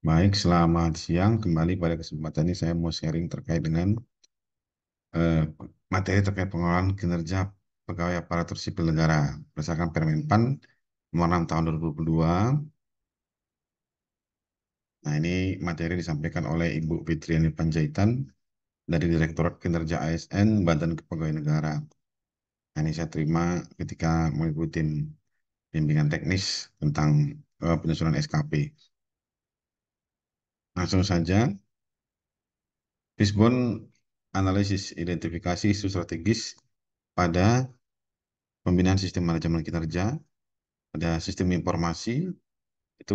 Baik, selamat siang. Kembali pada kesempatan ini saya mau sharing terkait dengan eh, materi terkait pengelolaan kinerja pegawai aparatur sipil negara berdasarkan Permen PAN nomor 6 tahun 2022. Nah, ini materi disampaikan oleh Ibu Fitriani Panjaitan dari Direktorat Kinerja ASN Badan Kepegawaian Negara. Nah, ini saya terima ketika mengikuti bimbingan teknis tentang penyusunan SKP. Langsung saja, Fishbone analisis identifikasi isu strategis pada pembinaan sistem manajemen kinerja, ada sistem informasi, itu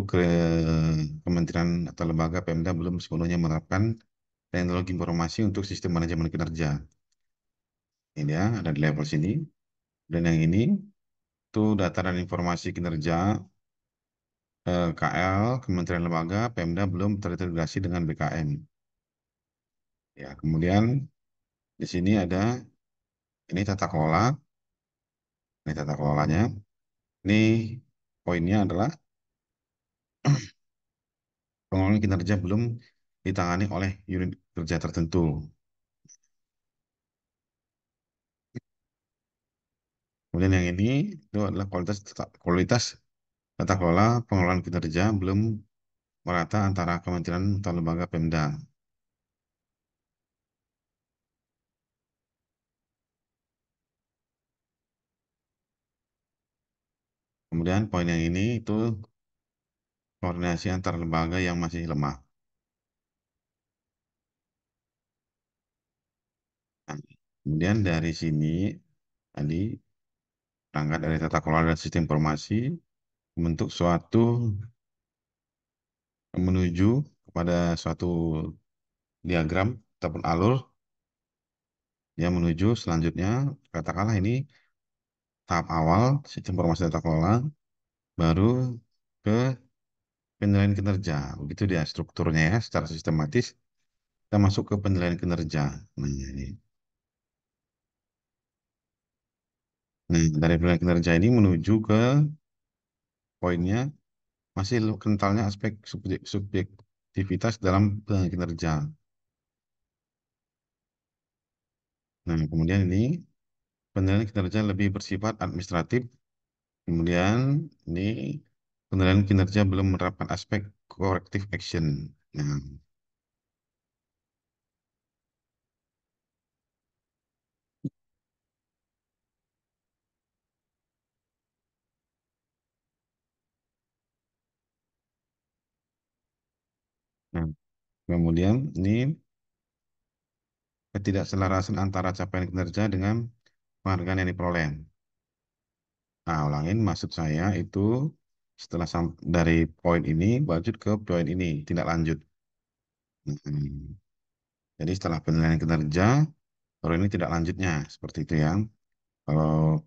Kementerian atau lembaga Pemda belum sepenuhnya menerapkan teknologi informasi untuk sistem manajemen kinerja. Ini ya, ada di level sini. Dan yang ini, itu data dan informasi kinerja KL, Kementerian Lembaga, Pemda belum terintegrasi dengan BKN. Ya, kemudian di sini ada, ini tata kelola, ini tata kelolanya. Ini poinnya adalah pengelolaan kinerja belum ditangani oleh unit kerja tertentu. Kemudian yang ini itu adalah kualitas tata kelola pengelolaan kinerja belum merata antara kementerian atau lembaga Pemda. Kemudian poin yang ini itu koordinasi antar lembaga yang masih lemah. Nah, kemudian dari sini tadi berangkat dari tata kelola dan sistem informasi membentuk suatu menuju kepada suatu diagram ataupun alur yang menuju selanjutnya, katakanlah ini tahap awal sistem informasi tata kelola, baru ke penilaian kinerja. Begitu dia strukturnya ya, secara sistematis kita masuk ke penilaian kinerja. Nah, ini. Nah, dari penilaian kinerja ini menuju ke poinnya masih kentalnya aspek subjektivitas dalam penilaian kinerja. Nah, kemudian ini penilaian kinerja lebih bersifat administratif. Kemudian ini penilaian kinerja belum menerapkan aspek corrective action. Nah, nah, kemudian ini ketidakselarasan antara capaian kinerja dengan penghargaan yang diperoleh. Nah, ulangin maksud saya itu setelah dari poin ini lanjut ke poin ini, tindak lanjut. Hmm. Jadi setelah penilaian kinerja, baru ini tidak lanjutnya seperti itu ya. Kalau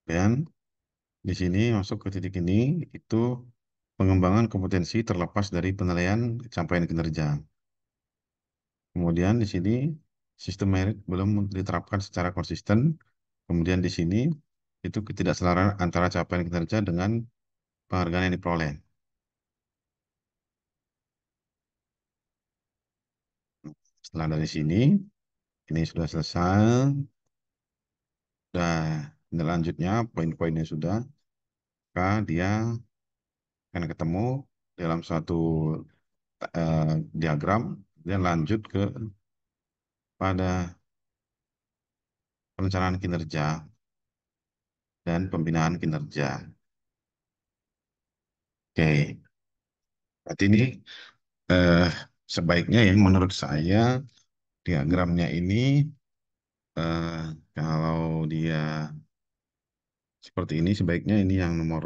dan di sini masuk ke titik ini itu pengembangan kompetensi terlepas dari penilaian capaian kinerja. Kemudian di sini sistem merit belum diterapkan secara konsisten. Kemudian di sini itu ketidakselaraan antara capaian kinerja dengan penghargaan yang diperoleh. Setelah dari sini, ini sudah selesai. Sudah lanjutnya, poin-poinnya sudah. Maka dia akan ketemu dalam suatu diagram. Dia lanjut ke pada perencanaan kinerja dan pembinaan kinerja. Oke, berarti ini eh, sebaiknya yang menurut saya diagramnya ini eh, kalau dia seperti ini sebaiknya ini yang nomor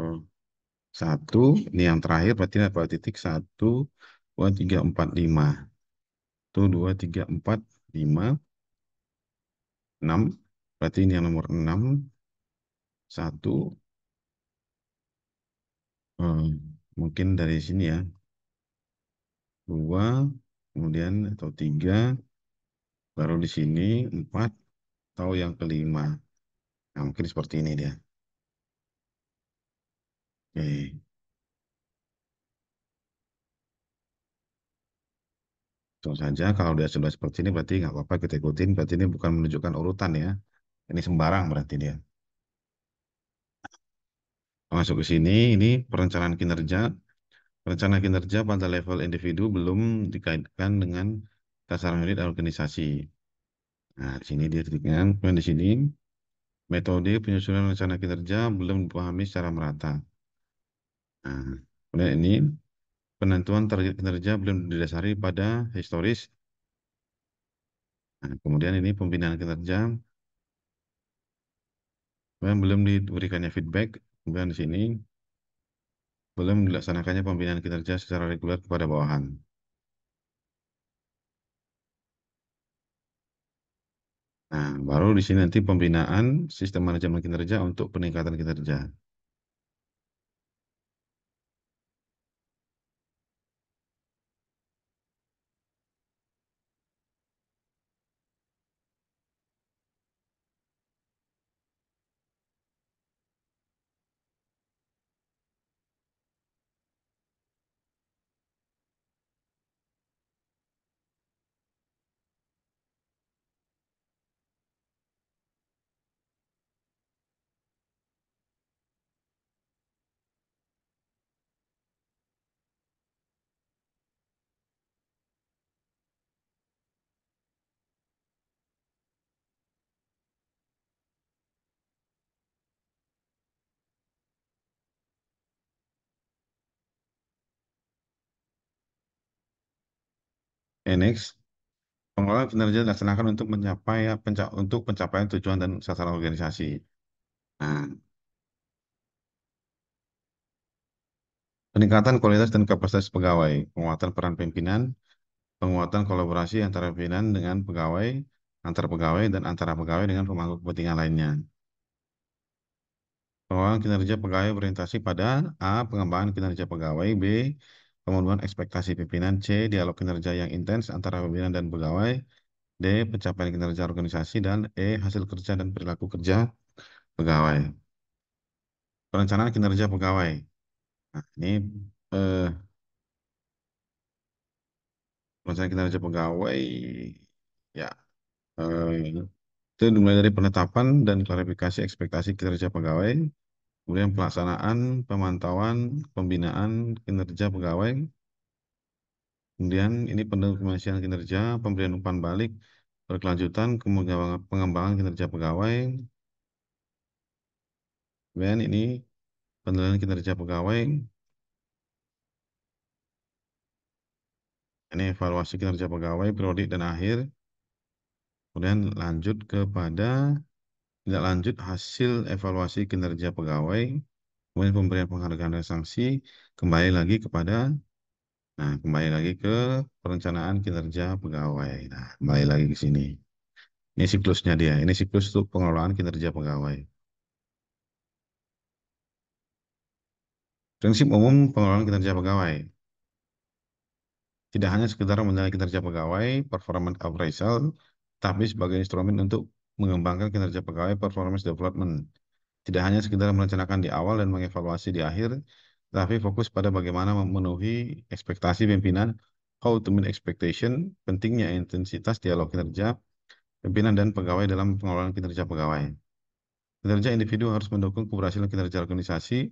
satu, ini yang terakhir berarti ada pada titik satu, dua, tiga, empat, lima. Itu dua, tiga, empat, lima, enam. Berarti ini yang nomor enam, satu. Mungkin dari sini ya, dua, kemudian atau tiga, baru di sini empat, atau yang kelima. Nah, mungkin seperti ini dia. Oke. Tentu saja kalau dia sudah seperti ini berarti nggak apa-apa kita ikutin. Berarti ini bukan menunjukkan urutan ya. Ini sembarang berarti dia. Masuk ke sini, ini perencanaan kinerja. Rencana kinerja pada level individu belum dikaitkan dengan sasaran unit dan organisasi. Nah, di sini dia titikkan. Kemudian di sini, metode penyusunan rencana kinerja belum dipahami secara merata. Nah, kemudian ini, penentuan target kinerja belum didasari pada historis. Nah, kemudian ini pembinaan kinerja, kemudian belum diberikannya feedback. Kemudian di sini, belum dilaksanakannya pembinaan kinerja secara reguler kepada bawahan. Nah, baru di sini nanti pembinaan sistem manajemen kinerja untuk peningkatan kinerja. Next, pengelolaan kinerja dilaksanakan untuk untuk pencapaian tujuan dan sasaran organisasi. Nah, peningkatan kualitas dan kapasitas pegawai, penguatan peran pimpinan, penguatan kolaborasi antara pimpinan dengan pegawai, antar pegawai dan antara pegawai dengan pemangku kepentingan lainnya. Pengelolaan kinerja pegawai berorientasi pada A. Pengembangan kinerja pegawai, B. Pemenuhan ekspektasi pimpinan, C. Dialog kinerja yang intens antara pimpinan dan pegawai, D. Pencapaian kinerja organisasi, dan E. Hasil kerja dan perilaku kerja pegawai. Perencanaan kinerja pegawai. Nah, ini eh, perencanaan kinerja pegawai ya itu dimulai dari penetapan dan klarifikasi ekspektasi kinerja pegawai, kemudian pelaksanaan, pemantauan, pembinaan kinerja pegawai, kemudian ini pendokumentasian kinerja, pemberian umpan balik, berkelanjutan, kemudian pengembangan kinerja pegawai, kemudian ini penilaian kinerja pegawai, ini evaluasi kinerja pegawai, periodik dan akhir, kemudian lanjut kepada tidak lanjut hasil evaluasi kinerja pegawai, kemudian pemberian penghargaan dan sanksi, kembali lagi kepada, nah kembali lagi ke perencanaan kinerja pegawai. Nah, kembali lagi ke sini. Ini siklusnya dia. Ini siklus untuk pengelolaan kinerja pegawai. Prinsip umum pengelolaan kinerja pegawai. Tidak hanya sekedar menilai kinerja pegawai, performance appraisal, tapi sebagai instrumen untuk mengembangkan kinerja pegawai performance development. Tidak hanya sekedar merencanakan di awal dan mengevaluasi di akhir, tapi fokus pada bagaimana memenuhi ekspektasi pimpinan, how to meet expectation, pentingnya intensitas dialog kinerja pimpinan dan pegawai dalam pengelolaan kinerja pegawai. Kinerja individu harus mendukung keberhasilan kinerja organisasi.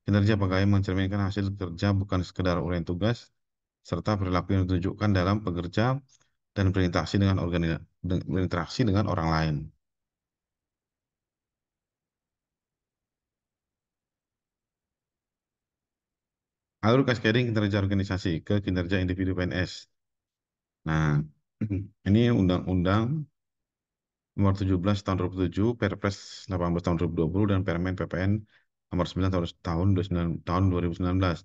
Kinerja pegawai mencerminkan hasil kerja bukan sekedar uraian tugas, serta perilaku yang ditunjukkan dalam pekerja dan berinteraksi dengan orang lain. Alur cascading kinerja organisasi ke kinerja individu PNS. Nah, ini Undang-Undang Nomor 17 tahun 2007, Perpres 18 tahun 2020, dan Permen PPN Nomor 9 tahun 2019.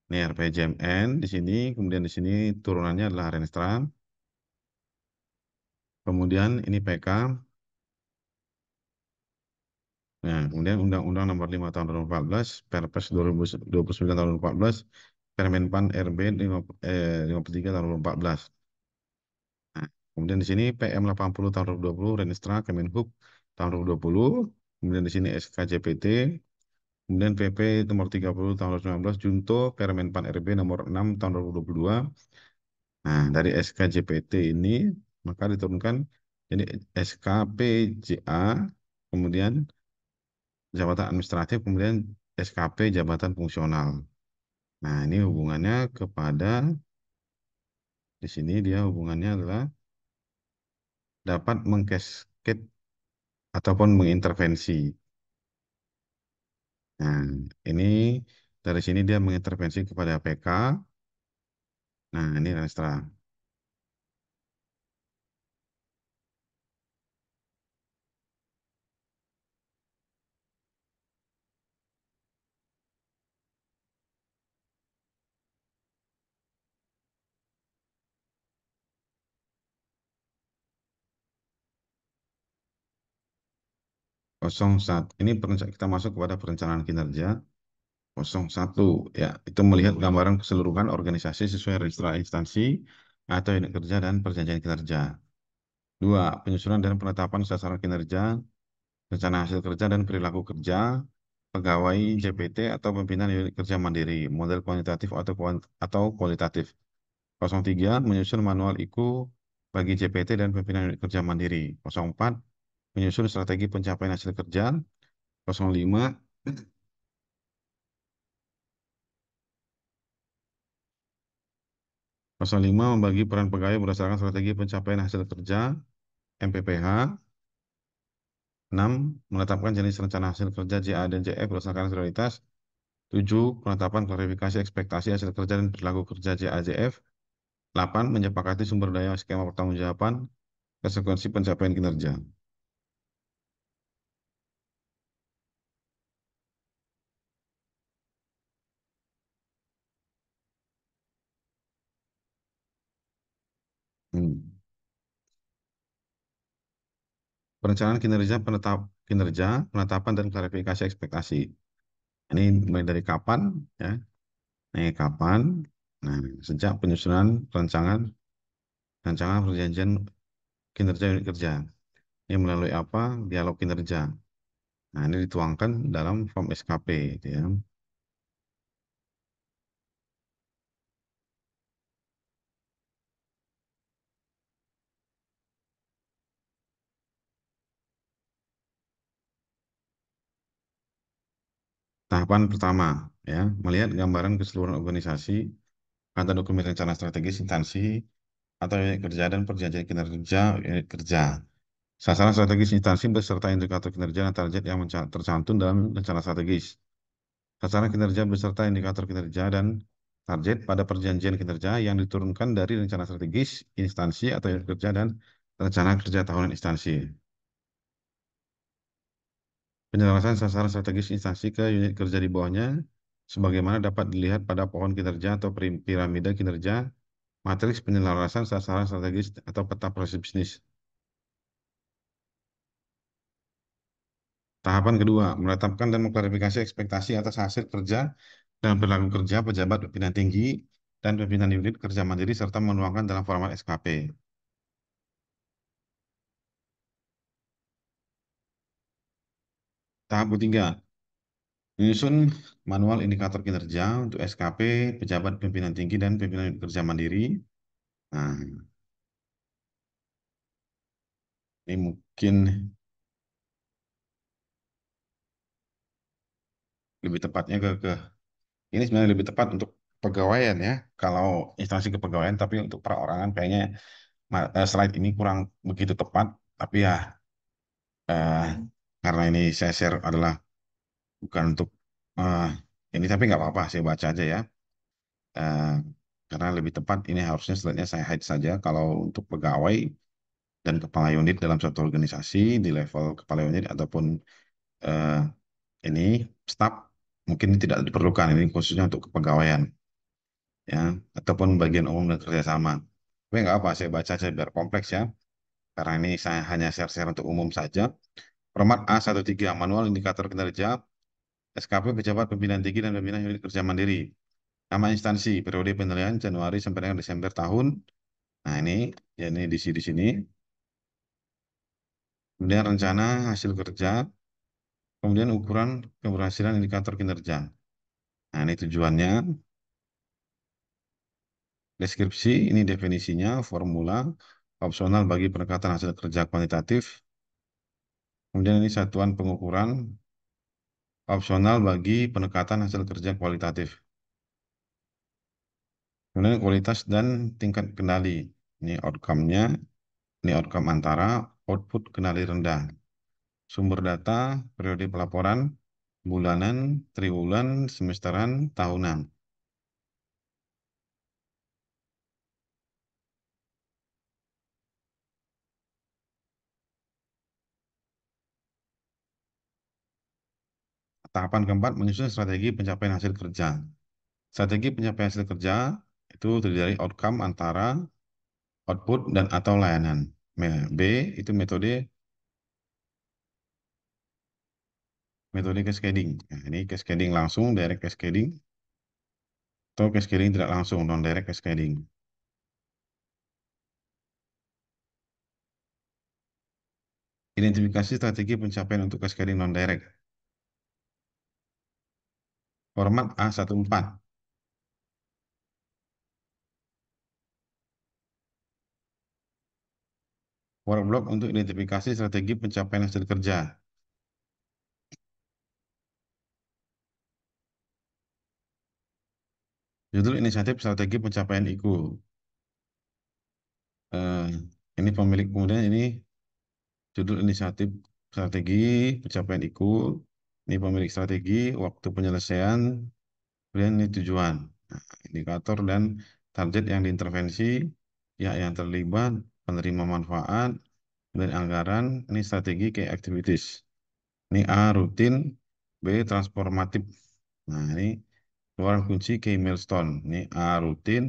Ini RPJMN di sini, kemudian di sini turunannya adalah Renstra, kemudian ini PK, nah kemudian Undang-Undang Nomor 5 tahun 2014, Perpres 2029 tahun 2014, Permen PAN RB 53 tahun 2014. Nah, kemudian di sini PM 80 tahun 2020, Renstra Kemenhub tahun 2020, kemudian di sini SKJPT, kemudian PP nomor 30 tahun 2019, Junto Permen PAN RB nomor 6 tahun 2022, Nah, dari SKJPT ini maka diturunkan jadi SKPJA, kemudian jabatan administratif, kemudian SKP jabatan fungsional. Nah, ini hubungannya kepada di sini dia hubungannya adalah dapat mengkasket ataupun mengintervensi. Nah, ini dari sini dia mengintervensi kepada PK. Nah, ini Rastra. 01. Ini kita masuk kepada perencanaan kinerja. 01 ya, itu melihat gambaran keseluruhan organisasi sesuai registra instansi atau unit kerja dan perjanjian kinerja. Dua, penyusunan dan penetapan sasaran kinerja, rencana hasil kerja dan perilaku kerja, pegawai JPT atau pimpinan unit kerja mandiri, model kuantitatif atau kualitatif. 03, menyusun manual IKU bagi JPT dan pimpinan unit kerja mandiri. 04, menyusun strategi pencapaian hasil kerja. 05, 05, membagi peran pegawai berdasarkan strategi pencapaian hasil kerja MPPH. 6, menetapkan jenis rencana hasil kerja JA dan JF berdasarkan prioritas. 7, penetapan klarifikasi ekspektasi hasil kerja dan perilaku kerja JA JF. 8, menyepakati sumber daya skema pertanggungjawaban konsekuensi pencapaian kinerja. Hmm. Perencanaan kinerja, penetapan dan klarifikasi ekspektasi. Ini mulai dari kapan ya? Ini kapan? Nah, sejak penyusunan rancangan perjanjian kinerja unit kerja. Ini melalui apa? Dialog kinerja. Nah, ini dituangkan dalam form SKP, gitu ya. Tahapan pertama, ya, melihat gambaran keseluruhan organisasi atau dokumen rencana strategis instansi atau unit kerja dan perjanjian kinerja unit kerja. Sasaran strategis instansi beserta indikator kinerja dan target yang tercantum dalam rencana strategis. Sasaran kinerja beserta indikator kinerja dan target pada perjanjian kinerja yang diturunkan dari rencana strategis instansi atau unit kerja dan rencana kerja tahunan instansi. Penjelasan sasaran strategis instansi ke unit kerja di bawahnya, sebagaimana dapat dilihat pada pohon kinerja atau piramida kinerja, matriks penyelarasan sasaran strategis atau peta proses bisnis. Tahapan kedua, menetapkan dan mengklarifikasi ekspektasi atas hasil kerja dan perilaku kerja pejabat pimpinan tinggi dan pimpinan unit kerja mandiri serta menuangkan dalam format SKP. Tahap ketiga, menyusun manual indikator kinerja untuk SKP, pejabat pimpinan tinggi dan pimpinan unit kerja mandiri. Nah, ini mungkin lebih tepatnya ke ini sebenarnya lebih tepat untuk pegawaian ya. Kalau instansi kepegawaian, tapi untuk perorangan kayaknya slide ini kurang begitu tepat. Tapi ya eh, karena ini saya share adalah bukan untuk eh, ini, tapi nggak apa-apa, saya baca aja ya. Eh, karena lebih tepat ini harusnya slide-nya saya hide saja. Kalau untuk pegawai dan kepala unit dalam suatu organisasi di level kepala unit ataupun eh, ini staf mungkin tidak diperlukan, ini khususnya untuk kepegawaian ya, ataupun bagian umum dan kerjasama. Tapi nggak apa, saya baca aja biar kompleks ya. Karena ini saya hanya share-share untuk umum saja. Format A13, manual indikator kinerja, SKP pejabat pimpinan tinggi dan pimpinan unit kerja mandiri. Nama instansi, periode penilaian Januari sampai dengan Desember tahun. Nah ini, ya ini di sini. Kemudian rencana hasil kerja, kemudian ukuran keberhasilan indikator kinerja. Nah ini tujuannya. Deskripsi, ini definisinya, formula, opsional bagi pendekatan hasil kerja kuantitatif. Kemudian ini satuan pengukuran, opsional bagi pendekatan hasil kerja kualitatif. Kemudian kualitas dan tingkat kendali. Ini outcome-nya, ini outcome antara, output kendali rendah. Sumber data, periode pelaporan, bulanan, triwulan, semesteran, tahunan. Tahapan keempat, menyusun strategi pencapaian hasil kerja. Strategi pencapaian hasil kerja itu terdiri dari outcome antara output dan atau layanan. B itu metode cascading. Nah, ini cascading langsung, direct cascading, atau cascading tidak langsung, non direct cascading. Identifikasi strategi pencapaian untuk cascading non direct. Format A14. Workblock untuk identifikasi strategi pencapaian hasil kerja. Judul inisiatif strategi pencapaian IKU. Eh, ini pemilik, kemudian ini judul inisiatif strategi pencapaian IKU. Ini pemilik strategi, waktu penyelesaian, kemudian ini tujuan. Nah, indikator dan target yang diintervensi, ya yang terlibat, penerima manfaat, dan anggaran, ini strategi key activities. Ini A, rutin, B, transformatif. Nah, ini keluaran kunci key milestone. Ini A, rutin,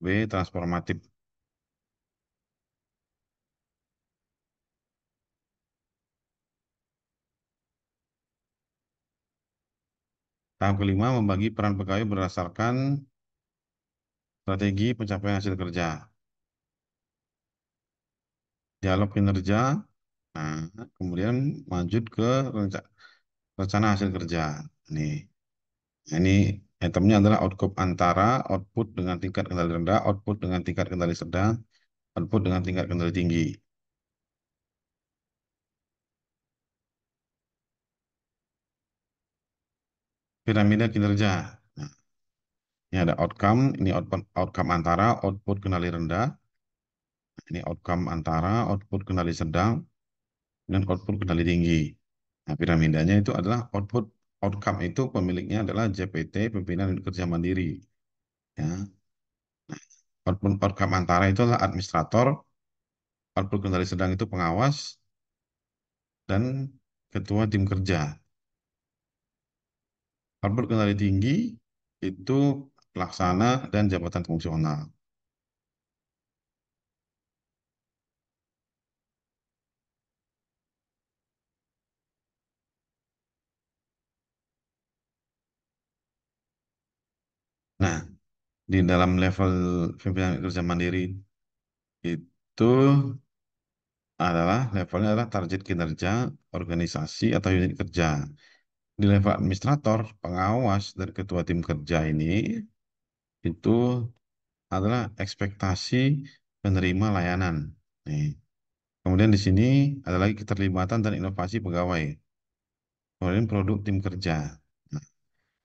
B, transformatif. Tahap kelima, membagi peran pegawai berdasarkan strategi pencapaian hasil kerja. Dialog kinerja, nah, kemudian lanjut ke rencana hasil kerja. Nih, ini itemnya adalah output antara, output dengan tingkat kendali rendah, output dengan tingkat kendali sedang, output dengan tingkat kendali tinggi. Piramida kinerja. Nah, ini ada outcome, ini outcome antara, output kendali rendah, ini outcome antara, output kendali sedang, dan output kendali tinggi. Nah, piramidanya itu adalah outcome itu pemiliknya adalah JPT, pimpinan unit kerja mandiri. Ya, outcome antara itu adalah administrator, output kendali sedang itu pengawas, dan ketua tim kerja. Output kendali tinggi itu pelaksana dan jabatan fungsional. Nah, di dalam level pimpinan unit kerja mandiri itu levelnya adalah target kinerja organisasi atau unit kerja. Di level administrator, pengawas dan ketua tim kerja ini itu adalah ekspektasi penerima layanan. Nih. Kemudian di sini ada lagi keterlibatan dan inovasi pegawai. Kemudian produk tim kerja. Nah,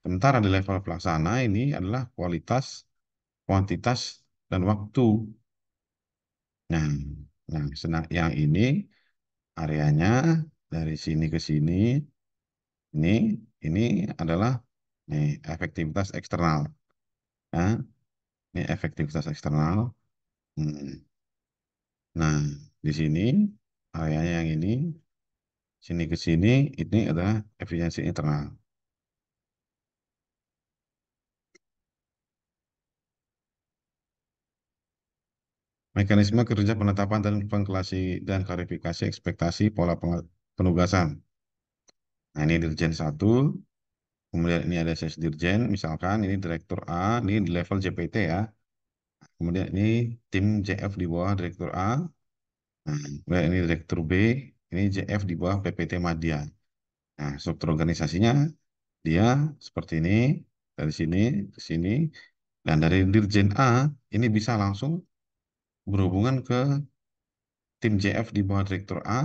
sementara di level pelaksana ini adalah kualitas, kuantitas, dan waktu. Nah, yang ini areanya dari sini ke sini, ini ini adalah nih efektivitas eksternal. Ya, ini efektivitas eksternal. Hmm. Nah, di sini areanya yang ini, sini ke sini, ini adalah efisiensi internal. Mekanisme kerja penetapan dan dan klarifikasi ekspektasi pola penugasan. Nah, ini Dirjen 1, kemudian ini ada ses Dirjen, misalkan ini Direktur A, ini di level JPT ya. Kemudian ini tim JF di bawah Direktur A, nah, kemudian ini Direktur B, ini JF di bawah PPT Madya. Nah, struktur organisasinya dia seperti ini, dari sini ke sini. Dan dari Dirjen A ini bisa langsung berhubungan ke tim JF di bawah Direktur A,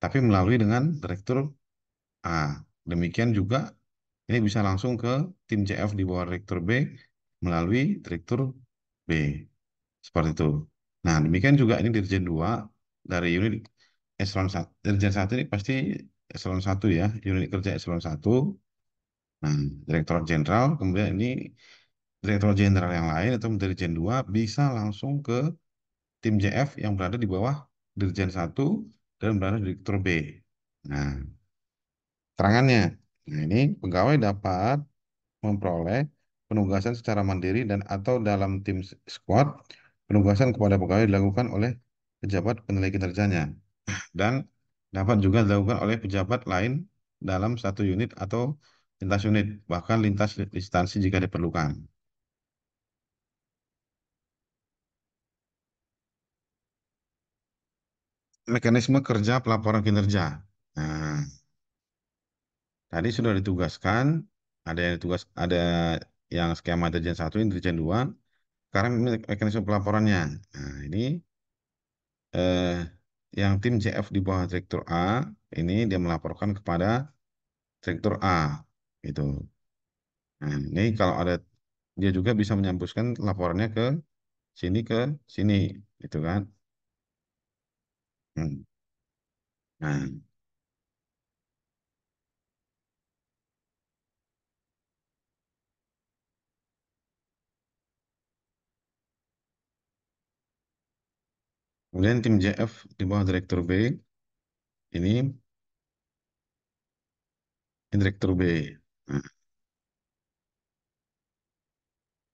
tapi melalui dengan Direktur A. Demikian juga ini bisa langsung ke tim JF di bawah Direktur B melalui Direktur B. Seperti itu. Nah, demikian juga ini Dirjen 2 dari unit eselon 1. Dirjen 1 ini pasti eselon 1 ya, unit kerja eselon 1. Nah, Direktur Jenderal, kemudian ini Direktur Jenderal yang lain atau Dirjen 2 bisa langsung ke tim JF yang berada di bawah Dirjen 1 dan berada di Direktur B. Nah, terangannya. Nah, ini pegawai dapat memperoleh penugasan secara mandiri dan atau dalam tim squad. Penugasan kepada pegawai dilakukan oleh pejabat penilai kinerjanya dan dapat juga dilakukan oleh pejabat lain dalam satu unit atau lintas unit, bahkan lintas instansi jika diperlukan. Mekanisme kerja pelaporan kinerja. Nah, tadi sudah ditugaskan, ada yang skema Dirjen 1, ini Dirjen 2. Sekarang ini mekanisme pelaporannya. Nah, ini eh, yang tim JF di bawah Direktur A, ini dia melaporkan kepada Direktur A. Gitu. Nah, ini kalau ada, dia juga bisa menyampaikan laporannya ke sini, gitu kan. Hmm. Nah, kemudian tim JF di bawah Direktur B, ini Direktur B. Nah,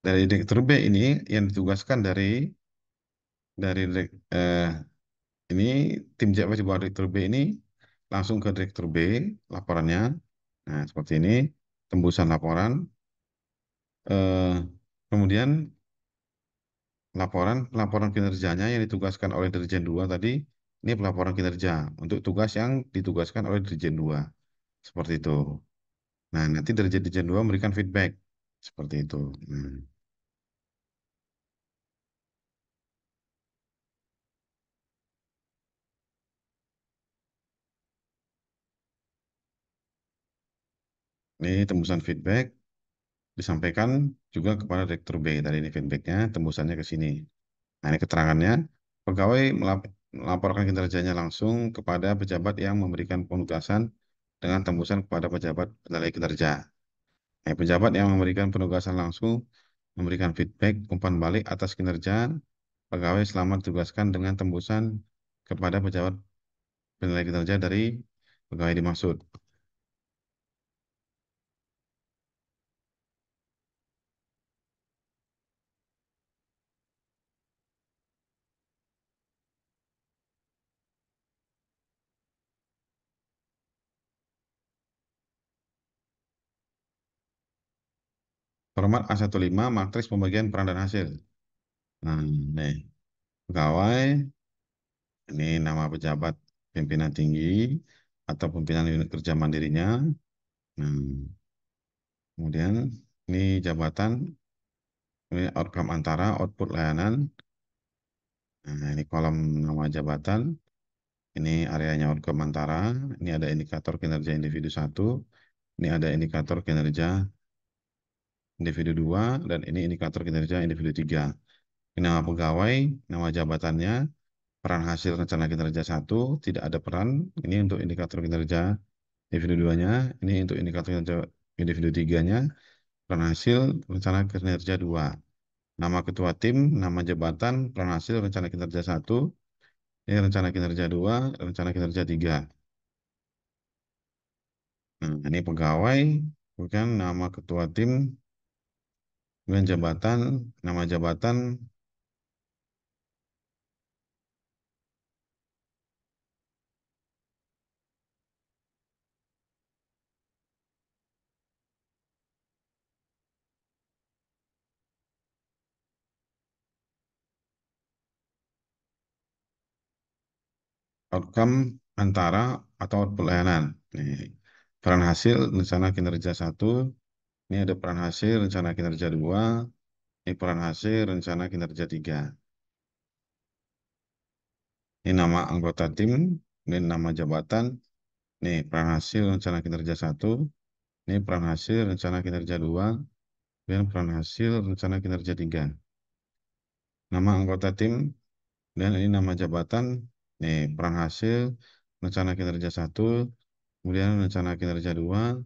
dari Direktur B ini yang ditugaskan dari ini tim JF di bawah Direktur B ini langsung ke Direktur B laporannya. Nah, seperti ini tembusan laporan. Eh, kemudian laporan kinerjanya yang ditugaskan oleh Dirjen 2 tadi, ini pelaporan kinerja untuk tugas yang ditugaskan oleh Dirjen 2. Seperti itu. Nah, nanti Dirjen 2 memberikan feedback. Seperti itu. Nah, ini tembusan feedback disampaikan juga kepada Direktur B. Tadi ini feedbacknya, tembusannya ke sini. Nah, ini keterangannya. Pegawai melaporkan kinerjanya langsung kepada pejabat yang memberikan penugasan dengan tembusan kepada pejabat penilai kinerja. Pejabat yang memberikan penugasan langsung memberikan feedback umpan balik atas kinerja pegawai selama ditugaskan dengan tembusan kepada pejabat penilai kinerja dari pegawai dimaksud. Format A15 matriks pembagian peran dan hasil. Nah, nih, pegawai, ini nama pejabat pimpinan tinggi atau pimpinan unit kerja mandirinya. Nah, kemudian ini jabatan, ini outcome antara, output layanan. Nah, ini kolom nama jabatan. Ini areanya outcome antara. Ini ada indikator kinerja individu satu. Ini ada indikator kinerja individu 2. Dan ini indikator kinerja individu 3. Ini nama pegawai, nama jabatannya, peran hasil rencana kinerja satu, tidak ada peran. Ini untuk indikator kinerja individu 2-nya. Ini untuk indikator kinerja individu 3-nya. Peran hasil rencana kinerja 2. Nama ketua tim, nama jabatan, peran hasil rencana kinerja satu. Ini rencana kinerja 2, rencana kinerja 3. Nah, ini pegawai, bukan nama ketua tim, kemudian jabatan, nama jabatan, outcome antara atau output layanan. Nih, peran hasil rencana kinerja satu, ini ada peran hasil rencana kinerja 2, Ini peran hasil rencana kinerja 3. Ini nama anggota tim, ini nama jabatan, ini peran hasil rencana kinerja 1, ini peran hasil rencana kinerja 2, dan peran hasil rencana kinerja 3. Nama anggota tim, dan ini nama jabatan, ini peran hasil rencana kinerja 1, kemudian rencana kinerja 2,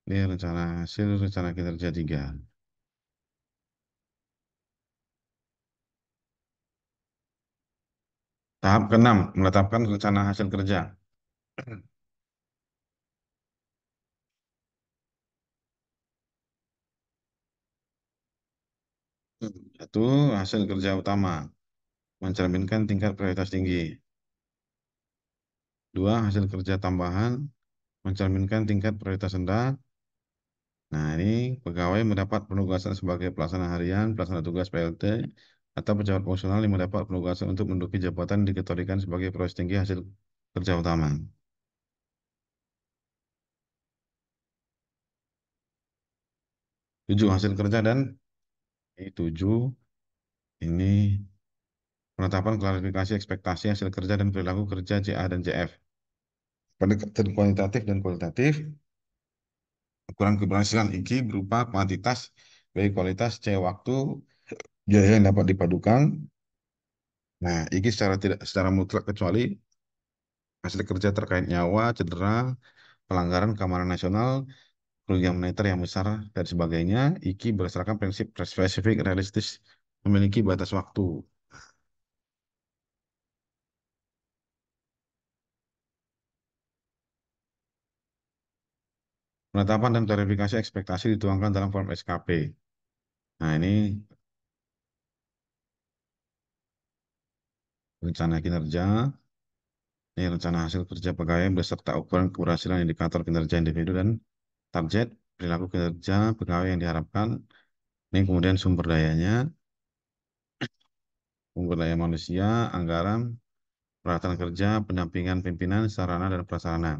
ini rencana hasil rencana kinerja 3. Tahap keenam, menetapkan rencana hasil kerja. Satu, hasil kerja utama, mencerminkan tingkat prioritas tinggi. Dua, hasil kerja tambahan, mencerminkan tingkat prioritas rendah. Nah, ini pegawai mendapat penugasan sebagai pelaksana harian, pelaksana tugas PLT, atau pejabat fungsional yang mendapat penugasan untuk menduduki jabatan dikategorikan sebagai prioritas tinggi hasil kerja utama. Tujuh, hasil kerja dan ini tujuh, ini penetapan klarifikasi ekspektasi hasil kerja dan perilaku kerja CA dan CF. Pendekatan kuantitatif dan kualitatif, ukuran keberhasilan IKI berupa kuantitas, baik kualitas, C waktu, biaya yang dapat dipadukan. Nah, IKI secara mutlak kecuali hasil kerja terkait nyawa, cedera, pelanggaran keamanan nasional, kerugian moneter yang besar, dan sebagainya. IKI berdasarkan prinsip spesifik realistis memiliki batas waktu. Penetapan dan klarifikasi ekspektasi dituangkan dalam form SKP. Nah, ini rencana kinerja, ini rencana hasil kerja pegawai beserta ukuran keberhasilan indikator kinerja individu dan target perilaku kinerja pegawai yang diharapkan. Ini kemudian sumber daya manusia, anggaran, peralatan kerja, pendampingan pimpinan, sarana dan prasarana.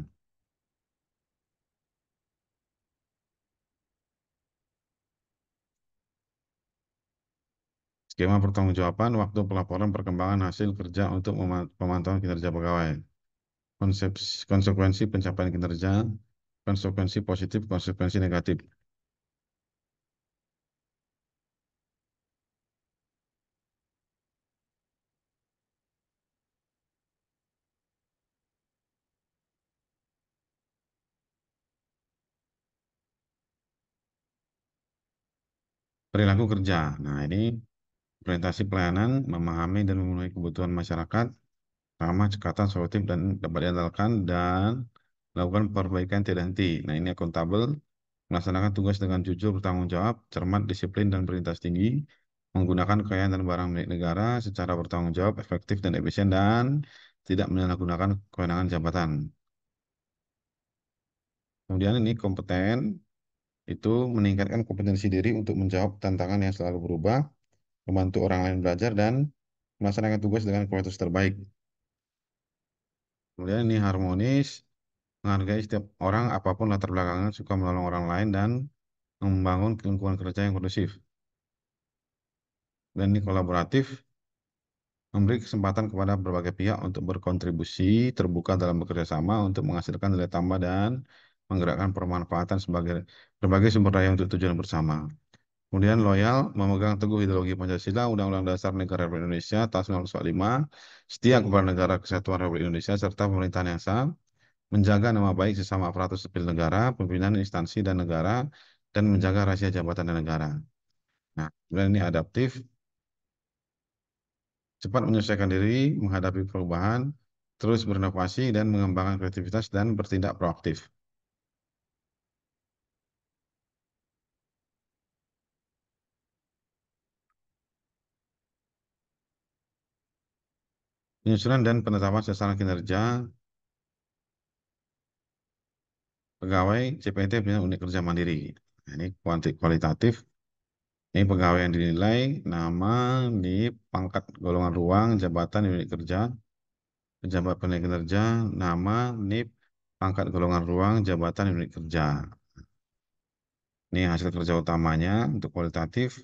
Skema pertanggungjawaban waktu pelaporan perkembangan hasil kerja untuk pemantauan kinerja pegawai. Konsekuensi pencapaian kinerja, konsekuensi positif, konsekuensi negatif. Perilaku kerja. Nah, ini orientasi pelayanan, memahami dan memenuhi kebutuhan masyarakat, ramah, cekatan, solutif, dan dapat diandalkan, dan melakukan perbaikan tidak henti. Nah, ini akuntabel, melaksanakan tugas dengan jujur, bertanggung jawab, cermat, disiplin, dan berintas tinggi, menggunakan kekayaan dan barang milik negara secara bertanggung jawab, efektif, dan efisien, dan tidak menyalahgunakan kewenangan jabatan. Kemudian ini kompeten, itu meningkatkan kompetensi diri untuk menjawab tantangan yang selalu berubah, membantu orang lain belajar, dan melaksanakan tugas dengan kualitas terbaik. Kemudian ini harmonis, menghargai setiap orang apapun latar belakangnya, suka menolong orang lain, dan membangun lingkungan kerja yang kondusif. Dan ini kolaboratif, memberi kesempatan kepada berbagai pihak untuk berkontribusi, terbuka dalam bekerja sama untuk menghasilkan nilai tambah dan menggerakkan pemanfaatan sebagai berbagai sumber daya untuk tujuan bersama. Kemudian loyal, memegang teguh ideologi Pancasila, Undang-Undang Dasar Negara Republik Indonesia tahun 1945, setia kepada negara kesatuan Republik Indonesia serta pemerintahan yang sah, menjaga nama baik sesama aparatur sipil negara, pimpinan instansi dan negara, dan menjaga rahasia jabatan dan negara. Nah, kemudian ini adaptif, cepat menyesuaikan diri, menghadapi perubahan, terus berinovasi dan mengembangkan kreativitas dan bertindak proaktif. Penyusunan dan penetapan sasaran kinerja pegawai CPNT punya unit kerja mandiri. Nah, ini kualitatif. Ini pegawai yang dinilai, nama, NIP, pangkat golongan ruang, jabatan unit kerja, pejabat penilai kinerja, nama, NIP, pangkat golongan ruang, jabatan unit kerja. Ini hasil kerja utamanya untuk kualitatif.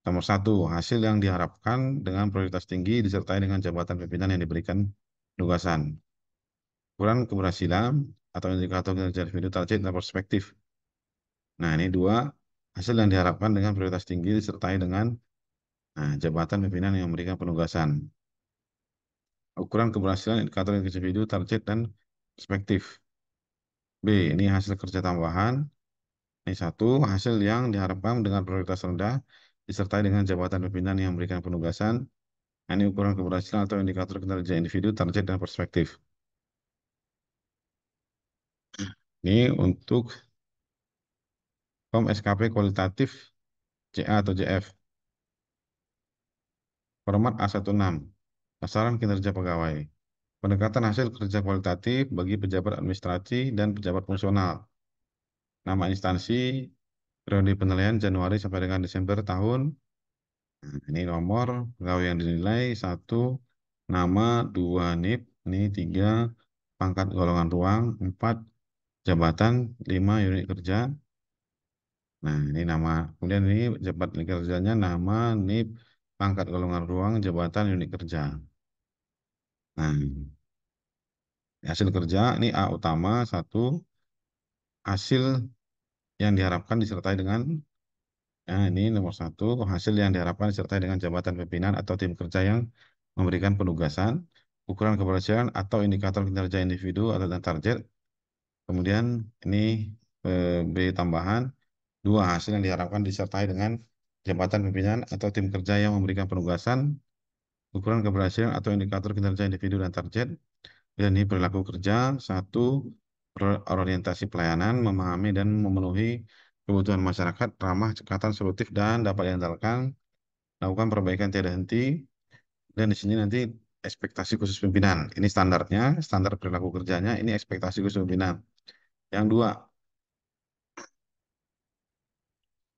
Nomor satu, hasil yang diharapkan dengan prioritas tinggi disertai dengan jabatan pimpinan yang diberikan penugasan. Ukuran keberhasilan atau indikator kinerja individu target dan perspektif. Nah, ini dua, hasil yang diharapkan dengan prioritas tinggi disertai dengan jabatan pimpinan yang memberikan penugasan. Ukuran keberhasilan indikator individu target dan perspektif. B, ini hasil kerja tambahan. Ini satu, hasil yang diharapkan dengan prioritas rendah disertai dengan jabatan pimpinan yang memberikan penugasan. Nah, ini ukuran keberhasilan atau indikator kinerja individu, target, dan perspektif. Ini untuk form SKP kualitatif CA atau JF. Format A16. Sasaran kinerja pegawai. Pendekatan hasil kerja kualitatif bagi pejabat administrasi dan pejabat fungsional. Nama instansi, periode penilaian Januari sampai dengan Desember tahun. Nah, ini nomor pegawai yang dinilai, satu, nama, dua, NIP, ini tiga, pangkat golongan ruang, empat, jabatan, lima, unit kerja. Nah, ini nama, kemudian ini jabatan kerjanya, nama, NIP, pangkat golongan ruang, jabatan, unit kerja. Nah, hasil kerja, ini A utama, satu, hasil yang diharapkan disertai dengan, nah ini nomor satu, hasil yang diharapkan disertai dengan jabatan pimpinan atau tim kerja yang memberikan penugasan, ukuran keberhasilan atau indikator kinerja individu atau dan target. Kemudian ini B tambahan, dua, hasil yang diharapkan disertai dengan jabatan pimpinan atau tim kerja yang memberikan penugasan, ukuran keberhasilan atau indikator kinerja individu dan target. Dan ini perilaku kerja, satu, orientasi pelayanan, memahami dan memenuhi kebutuhan masyarakat, ramah, cekatan, solutif, dan dapat diandalkan, lakukan perbaikan tiada henti, dan di sini nanti ekspektasi khusus pimpinan. Ini standarnya, standar perilaku kerjanya, ini ekspektasi khusus pimpinan. Yang dua,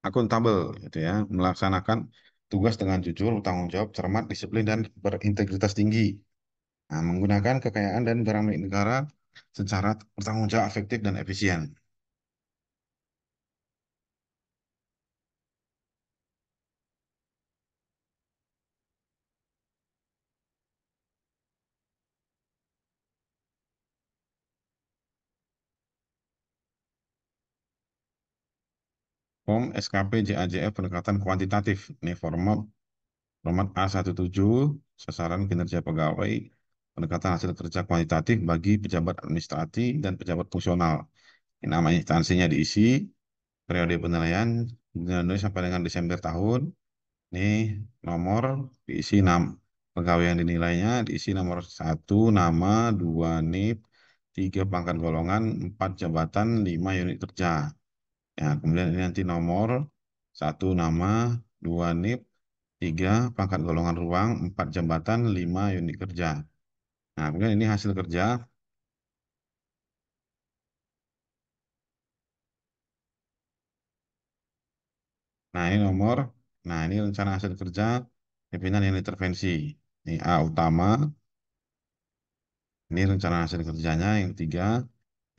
akuntabel, gitu ya, melaksanakan tugas dengan jujur, bertanggung jawab, cermat, disiplin, dan berintegritas tinggi. Nah, menggunakan kekayaan dan barang milik negara secara bertanggung jawab, efektif, dan efisien. Form SKP JAJF pendekatan kuantitatif. Ini format A17, sasaran kinerja pegawai, pendekatan hasil kerja kuantitatif bagi pejabat administrasi dan pejabat fungsional. Ini nama instansinya diisi, periode penilaian Januari sampai dengan Desember tahun. Ini nomor diisi pegawai yang dinilainya, diisi nomor satu, nama, dua, NIP, tiga, pangkat golongan, empat, jabatan, lima, unit kerja. Ya, kemudian ini nanti nomor satu, nama, dua, NIP, tiga, pangkat golongan ruang, empat, jabatan, lima, unit kerja. Nah, kemudian ini hasil kerja. Nah, ini nomor. Nah, ini rencana hasil kerja pimpinan yang intervensi. Ini A utama. Ini rencana hasil kerjanya. Yang tiga.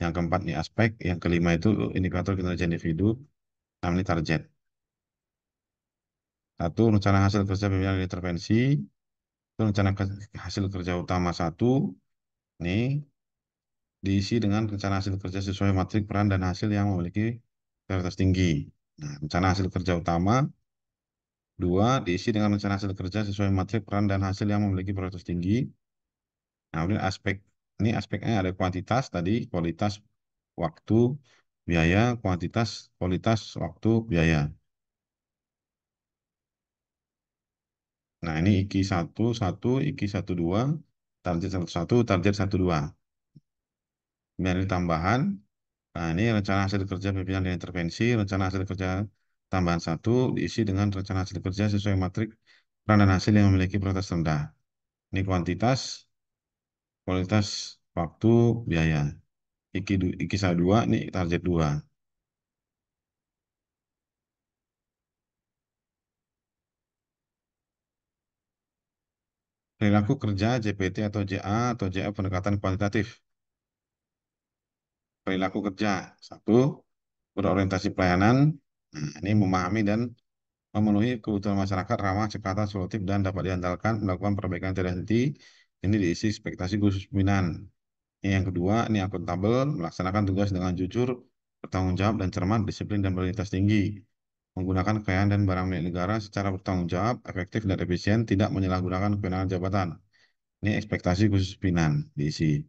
Yang keempat ini aspek. Yang kelima itu indikator kinerja individu. Nah, ini target. Satu, rencana hasil kerja pimpinan yang intervensi. Itu rencana hasil kerja utama satu. Ini diisi dengan rencana hasil kerja sesuai matrik peran dan hasil yang memiliki prioritas tinggi. Nah, rencana hasil kerja utama dua diisi dengan rencana hasil kerja sesuai matrik peran dan hasil yang memiliki prioritas tinggi. Nah, kemudian ini aspeknya ada kuantitas tadi, kualitas, waktu, biaya, kuantitas, kualitas, waktu, biaya. Nah, ini IKI 11, IKI 12, target 11, target 12. Kemudian ini tambahan. Nah, ini rencana hasil kerja pimpinan dan intervensi, rencana hasil kerja tambahan satu diisi dengan rencana hasil kerja sesuai matrik peran dan hasil yang memiliki prioritas rendah. Ini kuantitas, kualitas, waktu, biaya. IKI 2, ini target 2. Perilaku kerja JPT atau JA atau JA pendekatan kuantitatif. Perilaku kerja, satu, berorientasi pelayanan. Nah, ini memahami dan memenuhi kebutuhan masyarakat, ramah, cekatan, solutif, dan dapat diandalkan, melakukan perbaikan tidak henti. Ini diisi ekspektasi khusus pimpinan. Ini yang kedua, ini akuntabel, melaksanakan tugas dengan jujur, bertanggung jawab, dan cermat, disiplin, dan berintegritas tinggi. Menggunakan kekayaan dan barang milik negara secara bertanggung jawab, efektif, dan efisien, tidak menyalahgunakan kewenangan jabatan. Ini ekspektasi khusus pimpinan diisi.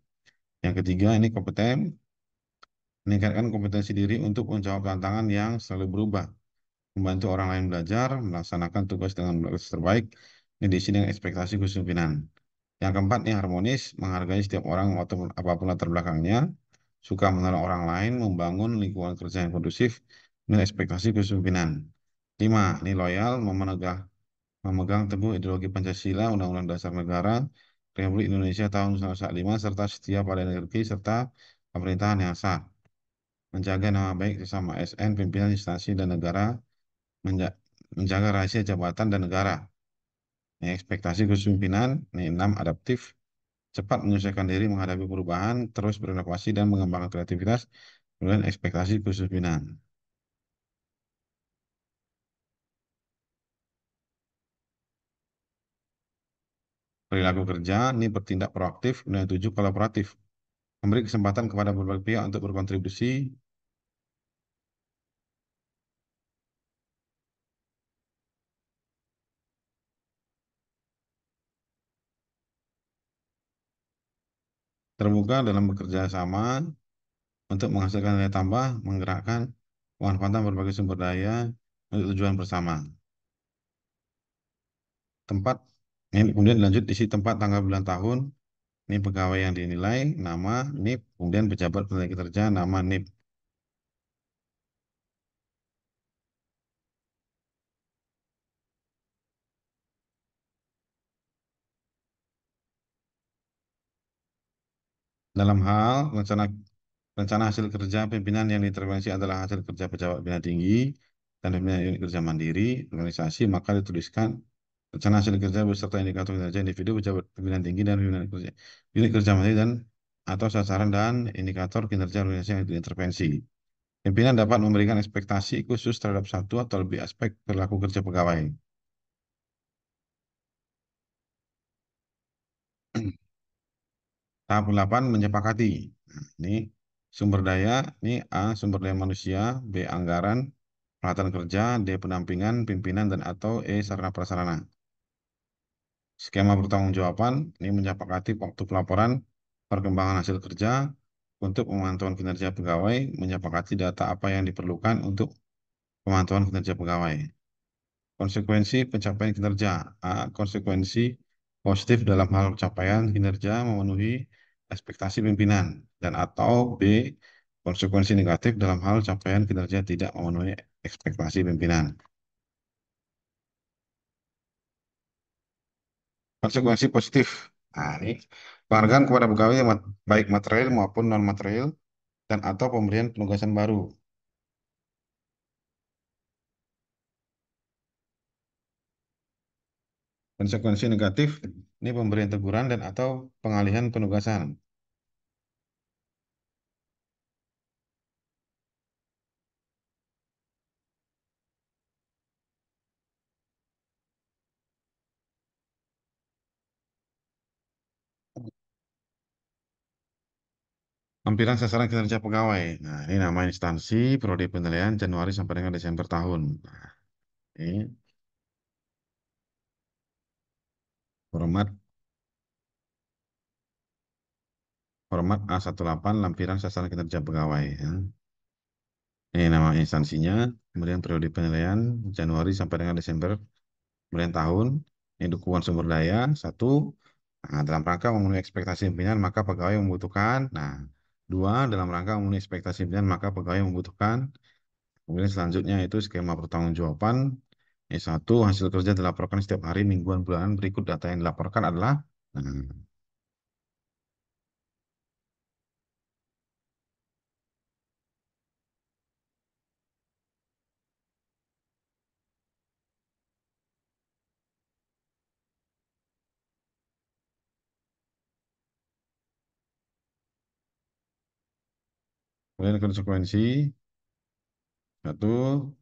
Yang ketiga, ini kompeten, meningkatkan kompetensi diri untuk menjawab tantangan yang selalu berubah, membantu orang lain belajar, melaksanakan tugas dengan kualitas terbaik. Ini diisi dengan ekspektasi khusus pimpinan. Yang keempat, ini harmonis, menghargai setiap orang ataupun apapun latar belakangnya, suka menolong orang lain, membangun lingkungan kerja yang kondusif, ini ekspektasi khusus pimpinan. Lima, ini loyal, memegang teguh ideologi Pancasila, Undang-Undang Dasar Negara Republik Indonesia tahun 1945, serta setia pada energi serta pemerintahan yang sah, menjaga nama baik sesama ASN, pimpinan instansi dan negara, menjaga rahasia jabatan dan negara. Ini ekspektasi khusus pimpinan. Ini enam, adaptif, cepat menyesuaikan diri menghadapi perubahan, terus berinovasi dan mengembangkan kreativitas. Kemudian ekspektasi khusus pimpinan. Perilaku kerja, ini bertindak proaktif. Kemudian tujuh, kolaboratif, memberi kesempatan kepada berbagai pihak untuk berkontribusi. Terbuka dalam bekerja sama untuk menghasilkan nilai tambah, menggerakkan pemanfaatan berbagai sumber daya untuk tujuan bersama. Tempat, ini kemudian lanjut isi tempat, tanggal, bulan, tahun, ini pegawai yang dinilai, nama, NIP, kemudian pejabat tenaga kerja, nama, NIP. Dalam hal rencana hasil kerja pimpinan yang diintervensi adalah hasil kerja pejabat pimpinan tinggi dan pimpinan unit kerja mandiri, organisasi, maka dituliskan rencana hasil kerja beserta indikator kinerja individu, pejabat pimpinan tinggi dan pimpinan kerja, unit kerja mandiri dan atau sasaran dan indikator kinerja organisasi yang diintervensi. Pimpinan dapat memberikan ekspektasi khusus terhadap satu atau lebih aspek perilaku kerja pegawai. Tahap 8, menyepakati. Nah, ini sumber daya, ini A, sumber daya manusia, B, anggaran, peralatan kerja, D, pendampingan, pimpinan, dan atau E, sarana prasarana. Skema pertanggungjawaban, ini menyepakati waktu pelaporan, perkembangan hasil kerja, untuk pemantauan kinerja pegawai, menyepakati data apa yang diperlukan untuk pemantauan kinerja pegawai. Konsekuensi pencapaian kinerja. A. Konsekuensi positif dalam hal capaian kinerja memenuhi ekspektasi pimpinan. Dan atau B. Konsekuensi negatif dalam hal capaian kinerja tidak memenuhi ekspektasi pimpinan. Konsekuensi positif. Nah, ini penghargaan kepada pegawai yang baik material maupun non-material dan atau pemberian penugasan baru. Konsekuensi negatif, ini pemberian teguran dan atau pengalihan penugasan. Lampiran sasaran kinerja pegawai. Nah, ini nama instansi, periode penilaian Januari sampai dengan Desember tahun. Nah, ini format format A18, lampiran sasaran kinerja pegawai. Ya. Ini nama instansinya, kemudian periode penilaian Januari sampai dengan Desember, kemudian tahun. Ini dukungan sumber daya, satu. Nah, dalam rangka memenuhi ekspektasi pimpinan, maka pegawai membutuhkan. Nah, dua, dalam rangka memenuhi ekspektasi pimpinan, maka pegawai membutuhkan. Kemudian selanjutnya itu skema pertanggungjawaban. Satu, hasil kerja dilaporkan setiap hari, mingguan, bulanan. Berikut data yang dilaporkan adalah, nah, kemudian konsekuensi. Satu,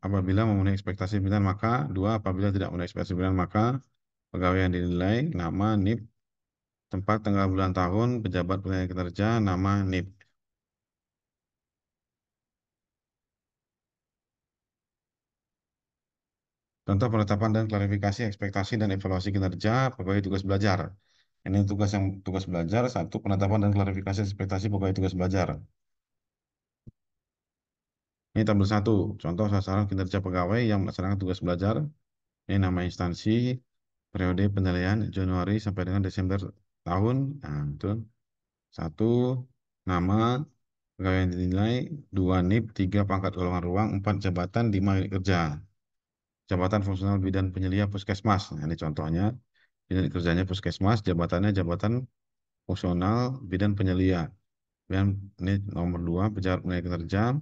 apabila memenuhi ekspektasi pimpinan maka. Dua, apabila tidak memenuhi ekspektasi pimpinan maka pegawai yang dinilai, nama, NIP, tempat, tanggal, bulan, tahun, pejabat, penilaian kinerja, nama, NIP. Contoh penetapan dan klarifikasi ekspektasi dan evaluasi kinerja pegawai tugas belajar. Ini tugas belajar. Satu, penetapan dan klarifikasi ekspektasi pegawai tugas belajar. Ini tabel satu. Contoh sasaran kinerja pegawai yang melaksanakan tugas belajar. Ini nama instansi, periode penilaian Januari sampai dengan Desember tahun. Nah, itu satu, nama pegawai yang dinilai, dua NIP, tiga pangkat golongan ruang, empat jabatan, lima unit kerja. Jabatan fungsional bidan penyelia puskesmas. Nah, ini contohnya. Unit kerjanya puskesmas, jabatannya jabatan fungsional bidan penyelia. Dan ini nomor dua, pejabat penilai kinerja.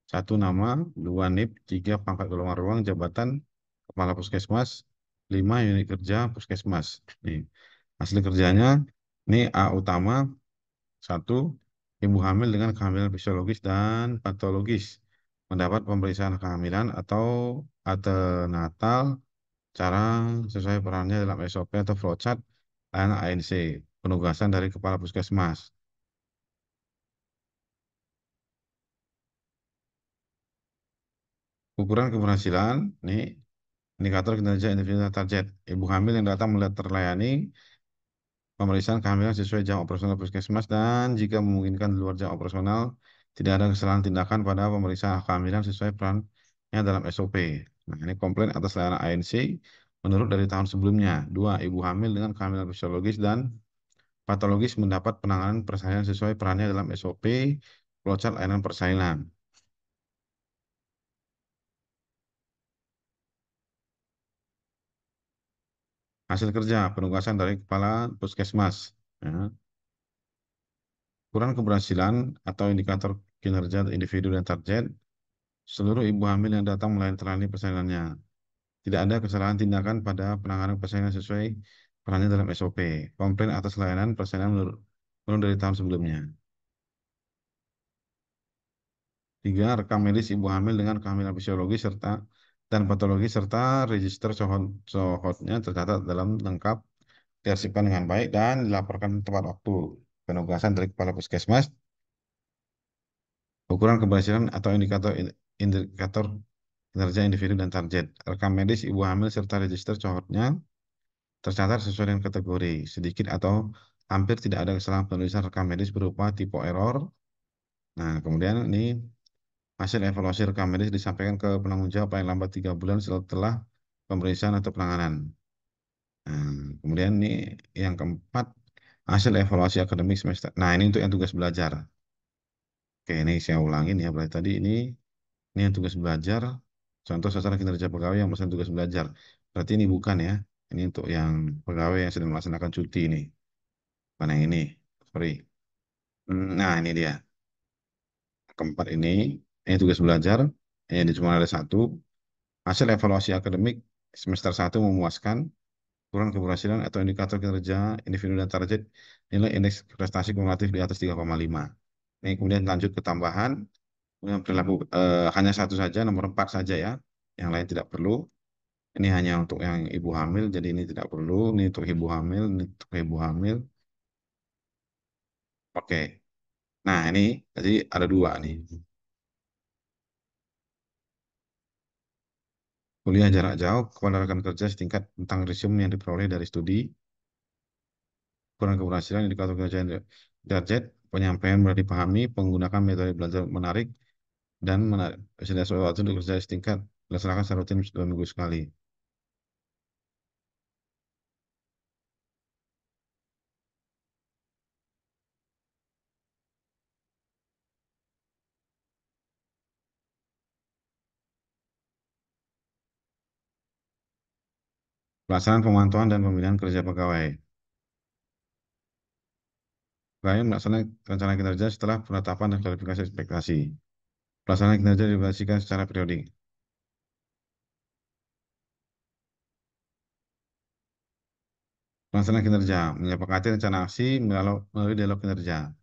Satu nama, dua NIP, tiga pangkat golongan ruang, jabatan kepala puskesmas, lima unit kerja puskesmas. Nih, hasil kerjanya, ini A utama, satu, ibu hamil dengan kehamilan fisiologis dan patologis mendapat pemeriksaan kehamilan atau antenatal cara sesuai perannya dalam SOP atau flowchart dan ANC, penugasan dari kepala puskesmas. Ukuran keberhasilan, nih indikator kinerja individu dan target. Ibu hamil yang datang melihat terlayani pemeriksaan kehamilan sesuai jam operasional puskesmas dan jika memungkinkan di luar jam operasional, tidak ada kesalahan tindakan pada pemeriksaan kehamilan sesuai perannya dalam SOP. Nah, ini komplain atas layanan ANC menurut dari tahun sebelumnya. Dua, ibu hamil dengan kehamilan fisiologis dan patologis mendapat penanganan persalinan sesuai perannya dalam SOP, flowchart layanan persalinan. Hasil kerja, penugasan dari kepala puskesmas. Ya. Ukuran keberhasilan atau indikator kinerja individu dan target, seluruh ibu hamil yang datang melayani persalinannya. Tidak ada kesalahan tindakan pada penanganan persalinan sesuai perannya dalam SOP. Komplain atas layanan persalinan menurut dari tahun sebelumnya. Tiga, rekam medis ibu hamil dengan kehamilan fisiologis serta dan patologi serta register cohortnya tercatat dalam lengkap, diarsipkan dengan baik dan dilaporkan tepat waktu. Penugasan dari kepala puskesmas, ukuran keberhasilan atau indikator kinerja individu dan target. Rekam medis ibu hamil serta register cohortnya tercatat sesuai dengan kategori. Sedikit atau hampir tidak ada kesalahan penulisan rekam medis berupa typo error. Nah, kemudian ini hasil evaluasi rekam medis disampaikan ke penanggung jawab paling lambat 3 bulan setelah pemeriksaan atau penanganan. Nah, kemudian ini yang keempat, hasil evaluasi akademik semester. Nah, ini untuk yang tugas belajar. Oke, ini saya ulangin ya. Berarti tadi ini yang tugas belajar. Contoh sasaran kinerja pegawai yang melaksanakan tugas belajar. Berarti ini bukan ya. Ini untuk yang pegawai yang sedang melaksanakan cuti ini. Bukan yang ini. Sorry. Nah, ini dia. Keempat ini tugas belajar. Ini cuma ada satu. Hasil evaluasi akademik semester satu memuaskan. Ukuran keberhasilan atau indikator kinerja individu dan target nilai indeks prestasi kumulatif di atas 3,5. Ini kemudian lanjut ke tambahan. Kemudian perilaku hanya satu saja, nomor 4 saja ya. Yang lain tidak perlu. Ini hanya untuk yang ibu hamil, jadi ini tidak perlu. Ini untuk ibu hamil, ini untuk ibu hamil. Oke. Nah, ini jadi ada dua nih. Kuliah jarak jauh kepada rekan kerja setingkat tentang resume yang diperoleh dari studi, kurang keberhasilan indikator kinerja target, penyampaian mudah dipahami, menggunakan metode belajar menarik, dan menarik sesuatu untuk kerja setingkat dilaksanakan secara rutin 2 minggu sekali. Pelaksanaan pemantauan dan pembinaan kerja pegawai. Pegawai melaksanakan rencana kinerja setelah penetapan dan klarifikasi ekspektasi. Pelaksanaan kinerja dievaluasikan secara periodik. Pelaksanaan kinerja menyepakati rencana aksi melalui dialog kinerja.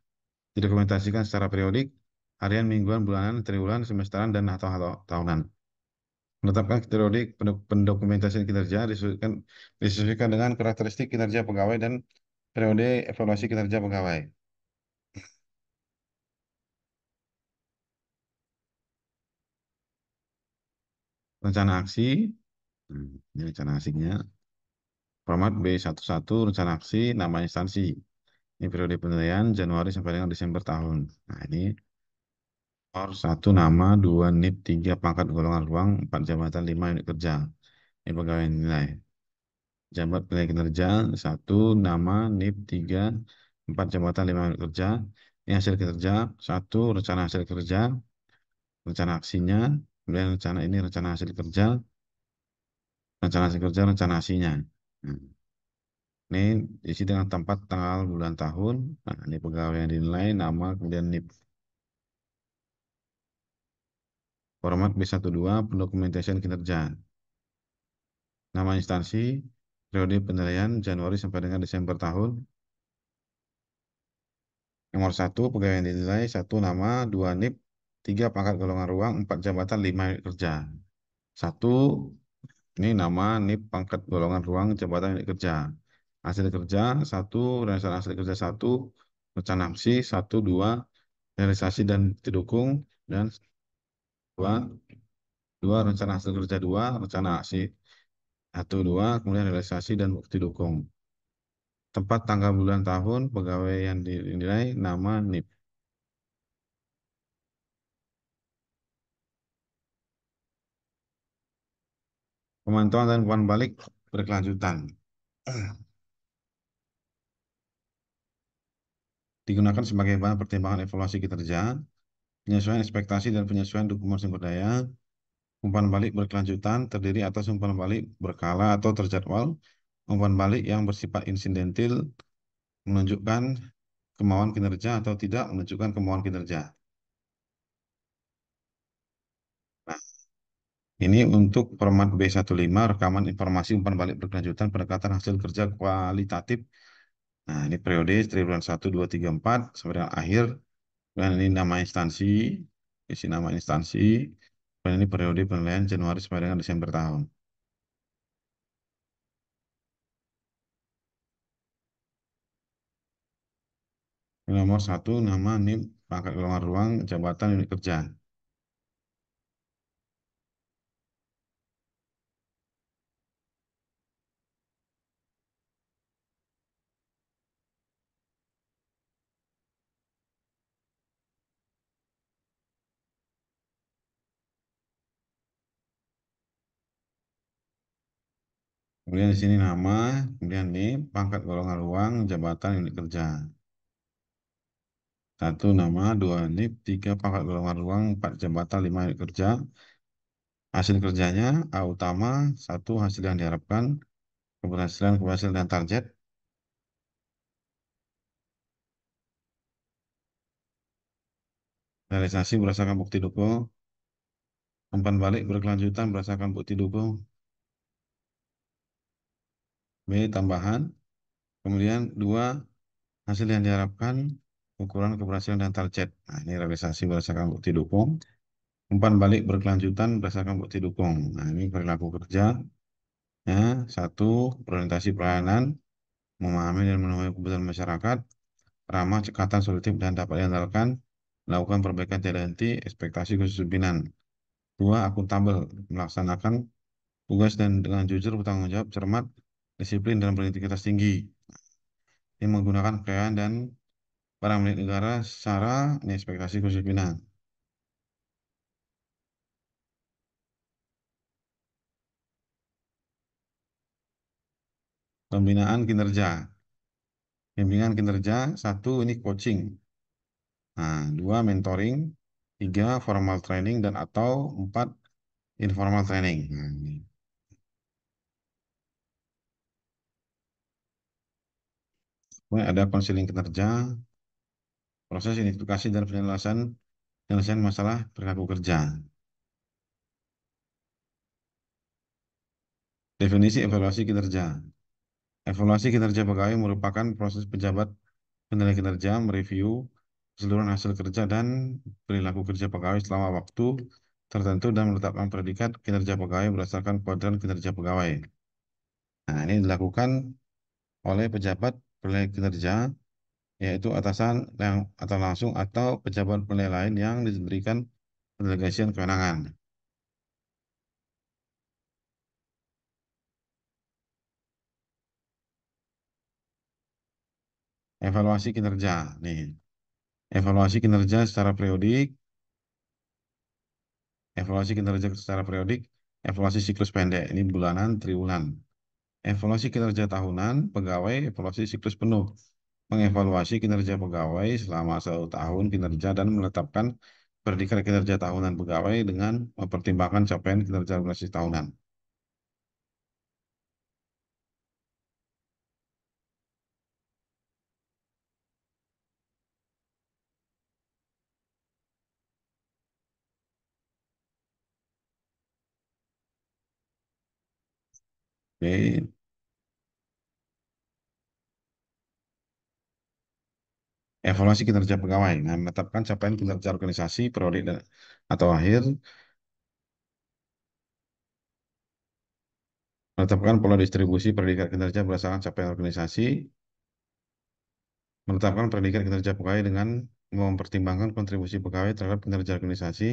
Didokumentasikan secara periodik. harian, mingguan, bulanan, triwulan, semesteran, dan atau tahunan. Menetapkan periode pendokumentasian kinerja disesuaikan dengan karakteristik kinerja pegawai dan periode evaluasi kinerja pegawai. Rencana aksi, ini rencana aksinya. Format B11, rencana aksi, nama instansi. Ini periode penilaian Januari sampai dengan Desember tahun. Nah, ini nomor satu nama, dua NIP, tiga pangkat golongan ruang, empat jabatan, lima unit kerja. Ini pegawai nilai. Jabat penilai kinerja, satu nama, NIP, tiga, empat jabatan, lima unit kerja. Ini hasil kinerja, satu rencana hasil kerja, rencana aksinya, kemudian rencana hasil kerja, rencana hasil kerja, rencana aksinya. Nah, ini isi dengan tempat, tanggal, bulan, tahun. Nah, ini pegawai yang dinilai, nama, kemudian NIP. Format B12, pendokumentasian kinerja. Nama instansi, periode penilaian Januari sampai dengan Desember tahun. Nomor satu, pegawai yang dinilai, satu nama, dua NIP, tiga pangkat golongan ruang, empat jabatan, lima unit kerja. Satu, ini nama, NIP, pangkat golongan ruang, jabatan unit kerja. Hasil kerja, satu, rencana hasil kerja satu, rencana aksi, satu, dua, realisasi dan bukti dukung, dan dua, dua, rencana hasil kerja dua, rencana aksi, satu, dua, kemudian realisasi dan bukti dukung. Tempat, tanggal, bulan, tahun, pegawai yang dinilai, nama, NIP. Pemantauan dan umpan balik berkelanjutan. Digunakan sebagai bahan pertimbangan evaluasi kinerja, penyesuaian ekspektasi dan penyesuaian dokumen sumber daya. Umpan balik berkelanjutan terdiri atas umpan balik berkala atau terjadwal, umpan balik yang bersifat insidentil, menunjukkan kemauan kinerja atau tidak menunjukkan kemauan kinerja. Nah, ini untuk format B15, rekaman informasi umpan balik berkelanjutan pendekatan hasil kerja kualitatif. Nah, ini periode triwulan 1, 2, 3, 4 sampai dengan akhir. Dan ini nama instansi, isi nama instansi. Dan ini periode penilaian Januari sampai dengan Desember tahun. Nomor satu, nama, NIM, pangkat golongan ruang, jabatan, unit kerja. Kemudian di sini nama, kemudian NIM, pangkat golongan ruang, jabatan, unit kerja. Satu nama, dua NIP, tiga pangkat golongan ruang, empat jabatan, lima unit kerja. Hasil kerjanya, A utama, satu hasil yang diharapkan, keberhasilan dan target. Realisasi berdasarkan bukti dukung, umpan balik berkelanjutan berdasarkan bukti dukung. B tambahan, kemudian dua hasil yang diharapkan, ukuran keberhasilan dan target. Nah, ini realisasi berdasarkan bukti dukung. Umpan balik berkelanjutan berdasarkan bukti dukung. Nah, ini perilaku kerja. Ya, satu, orientasi pelayanan, memahami dan memenuhi kebutuhan masyarakat, ramah, cekatan, solutif, dan dapat diandalkan, melakukan perbaikan tiada henti, ekspektasi khusus pimpinan. Dua, akuntabel, melaksanakan tugas dan dengan jujur, bertanggung jawab, cermat, disiplin, dan berintegritas tinggi. Ini menggunakan kekayaan dan barang milik negara secara ini ekspektasi khusus pimpinan. Pembinaan kinerja. Bimbingan kinerja, satu, ini coaching. Nah, dua, mentoring. Tiga, formal training, dan atau empat, informal training. Nah, ini. Kemudian ada konseling kinerja, proses identifikasi dan penyelesaian masalah perilaku kerja. Definisi evaluasi kinerja. Evaluasi kinerja pegawai merupakan proses pejabat penilai kinerja mereview keseluruhan hasil kerja dan perilaku kerja pegawai selama waktu tertentu dan menetapkan predikat kinerja pegawai berdasarkan kuadran kinerja pegawai. Nah, ini dilakukan oleh pejabat penilai kinerja, yaitu atasan yang atau langsung atau pejabat penilai lain yang diberikan pendelegasian kewenangan. Evaluasi kinerja. Nih, evaluasi kinerja secara periodik, evaluasi kinerja secara periodik, evaluasi siklus pendek. Ini bulanan, triwulan. Evaluasi kinerja tahunan, pegawai, evaluasi siklus penuh. Mengevaluasi kinerja pegawai selama 1 tahun kinerja dan menetapkan predikat kinerja tahunan pegawai dengan mempertimbangkan capaian kinerja organisasi tahunan. Oke. Evaluasi kinerja pegawai. Nah, menetapkan capaian kinerja organisasi periode atau akhir, menetapkan pola distribusi predikat kinerja berdasarkan capaian organisasi, menetapkan predikat kinerja pegawai dengan mempertimbangkan kontribusi pegawai terhadap kinerja organisasi,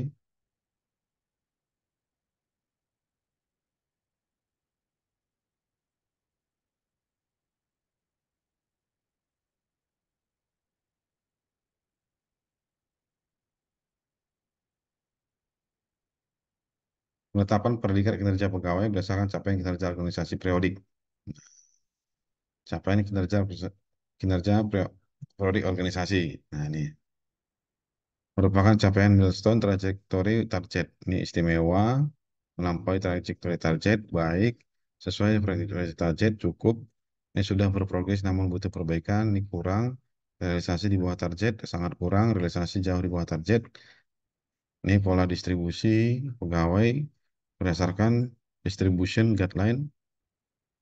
menetapkan predikat kinerja pegawai berdasarkan capaian kinerja organisasi periodik. Capaian kinerja kinerja periodik organisasi. Nah, ini merupakan capaian milestone trajektori target. Ini istimewa, melampaui trajektori target, baik, sesuai trajektori target, cukup. Ini sudah berprogres namun butuh perbaikan, ini kurang, realisasi di bawah target, sangat kurang, realisasi jauh di bawah target. Ini pola distribusi pegawai berdasarkan distribution guideline.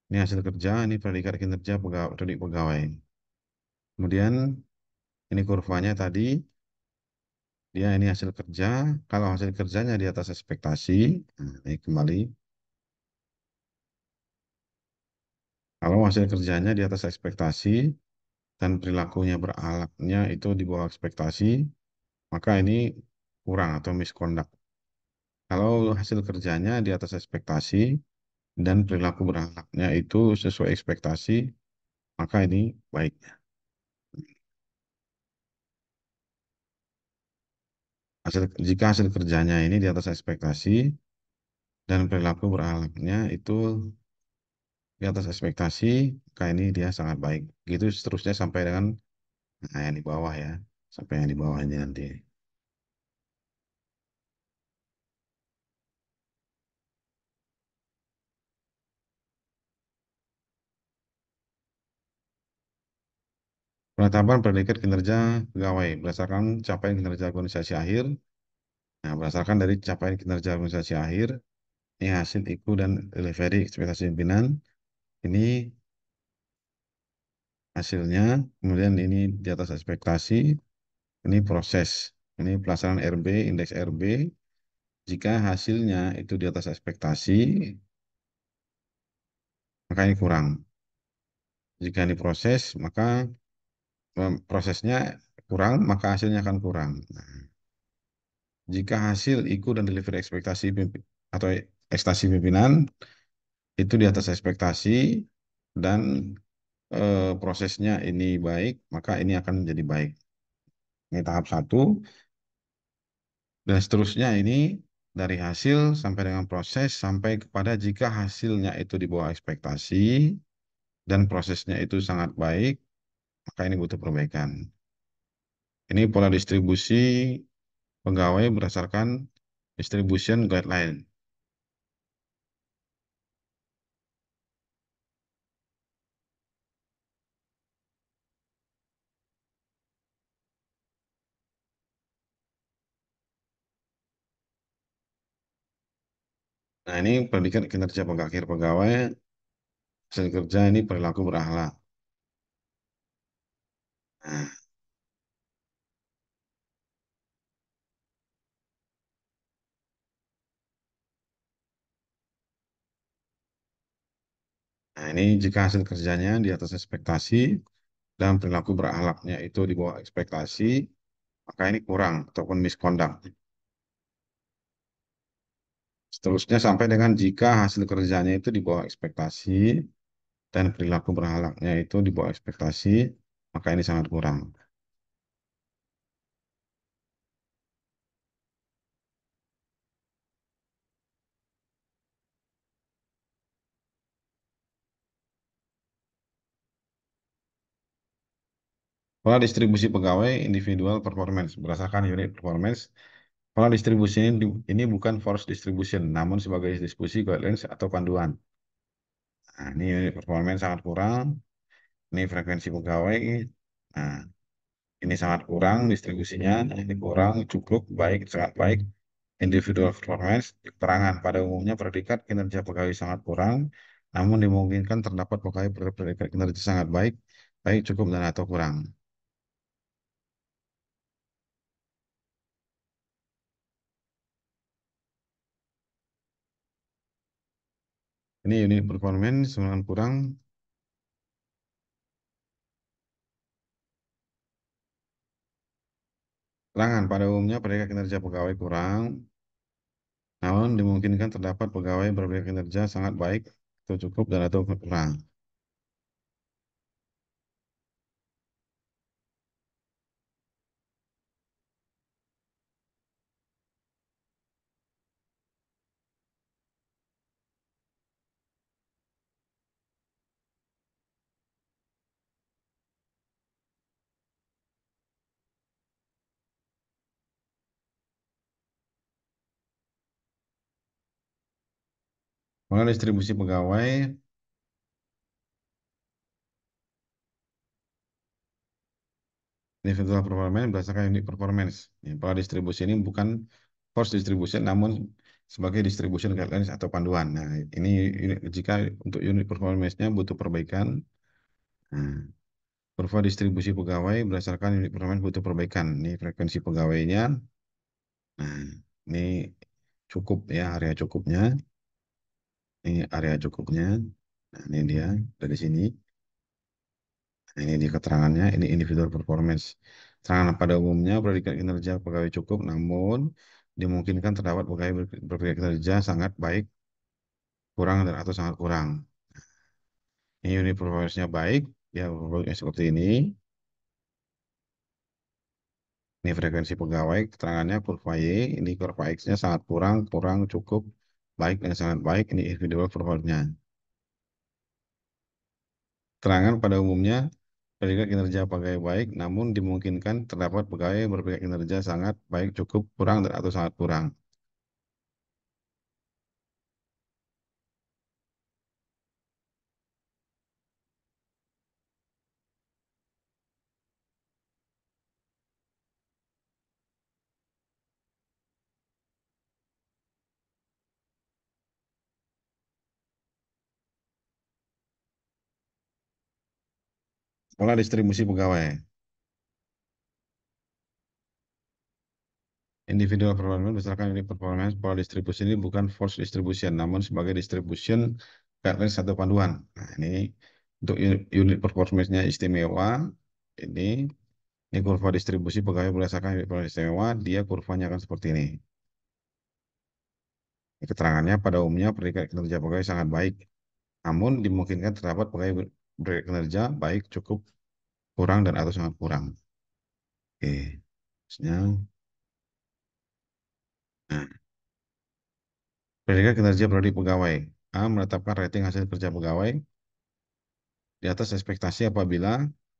Ini hasil kerja, ini predikat kinerja pegawai, pegawai. Kemudian ini kurvanya tadi, dia ini hasil kerja. Kalau hasil kerjanya di atas ekspektasi, nah, ini kembali. Kalau hasil kerjanya di atas ekspektasi dan perilakunya berakhlaknya itu di bawah ekspektasi, maka ini kurang atau misconduct. Kalau hasil kerjanya di atas ekspektasi dan perilaku berakhlaknya itu sesuai ekspektasi, maka ini baik. Jika hasil kerjanya ini di atas ekspektasi dan perilaku berakhlaknya itu di atas ekspektasi, maka ini dia sangat baik. Gitu seterusnya sampai dengan nah, yang di bawah ya, sampai yang di bawahnya nanti. Penetapan predikat kinerja pegawai berdasarkan capaian kinerja organisasi akhir. Nah, berdasarkan dari capaian kinerja organisasi akhir, ini hasil IKU dan delivery ekspektasi pimpinan. Ini hasilnya, kemudian ini di atas ekspektasi, ini proses. Ini pelaksanaan RB, indeks RB. Jika hasilnya itu di atas ekspektasi, maka ini kurang. Jika ini proses, maka prosesnya kurang, maka hasilnya akan kurang. Nah, jika hasil IKU dan delivery ekspektasi atau ekspektasi pimpinan itu di atas ekspektasi dan prosesnya ini baik, maka ini akan menjadi baik. Ini tahap satu, dan seterusnya ini dari hasil sampai dengan proses sampai kepada jika hasilnya itu di bawah ekspektasi dan prosesnya itu sangat baik, maka ini butuh perbaikan. Ini pola distribusi pegawai berdasarkan distribution guideline. Nah, ini predikat kinerja akhir pegawai, hasil kerja ini perilaku berakhlak. Nah, Nah, ini jika hasil kerjanya di atas ekspektasi dan perilaku berakhlaknya itu di bawah ekspektasi, maka ini kurang ataupun misconduct. Seterusnya sampai dengan jika hasil kerjanya itu di bawah ekspektasi dan perilaku berakhlaknya itu di bawah ekspektasi, maka ini sangat kurang. Pola distribusi pegawai individual performance berdasarkan unit performance. Pola distribusi ini bukan force distribution, namun sebagai distribusi guidelines atau panduan. Nah, ini unit performance sangat kurang. Ini frekuensi pegawai. Nah, ini sangat kurang distribusinya. Nah, ini kurang, cukup, baik, sangat baik. Individual performance, keterangan pada umumnya predikat kinerja pegawai sangat kurang, namun dimungkinkan terdapat pegawai berpredikat kinerja sangat baik, baik, cukup, dan atau kurang. Ini unit performance sangat kurang. Keterangan pada umumnya predikat kinerja pegawai kurang, namun dimungkinkan terdapat pegawai berpredikat kinerja sangat baik, atau cukup, dan atau kurang. Pola distribusi pegawai individual performance berdasarkan unit performance. Ya, pola distribusi ini bukan force distribution, namun sebagai distribution guidelines atau panduan. Nah, ini jika untuk unit performance-nya butuh perbaikan. Nah, kurva distribusi pegawai berdasarkan unit performance butuh perbaikan. Ini frekuensi pegawainya. Nah, ini cukup ya, area cukupnya. Ini area cukupnya. Nah, ini dia dari sini. Nah, ini di keterangannya, ini individual performance. Keterangan pada umumnya predikat kinerja pegawai cukup, namun dimungkinkan terdapat pegawai berpredikat kinerja sangat baik, kurang, dan atau sangat kurang. Ini unit performance-nya baik, ya performance seperti ini. Ini frekuensi pegawai, keterangannya kurva Y, ini kurva X-nya sangat kurang, kurang, cukup, baik, dan sangat baik. Ini individual performance-nya. Keterangan pada umumnya predikat kinerja pegawai baik, namun dimungkinkan terdapat pegawai berpredikat kinerja sangat baik, cukup, kurang, dan atau sangat kurang. Pola distribusi pegawai. Individual performance berdasarkan unit performance, pola distribusi ini bukan force distribution, namun sebagai distribution guidelines atau panduan. Nah, ini untuk unit performance-nya istimewa. Ini ini kurva distribusi pegawai berdasarkan unit performance istimewa, dia kurvanya akan seperti ini. Ini keterangannya pada umumnya predikat kinerja pegawai sangat baik, namun dimungkinkan terdapat pegawai berpredikat kinerja baik, cukup, kurang, dan atau sangat kurang. Oke. Terusnya, nah, predikat kinerja prodi pegawai. A. Menetapkan rating hasil kerja pegawai di atas ekspektasi apabila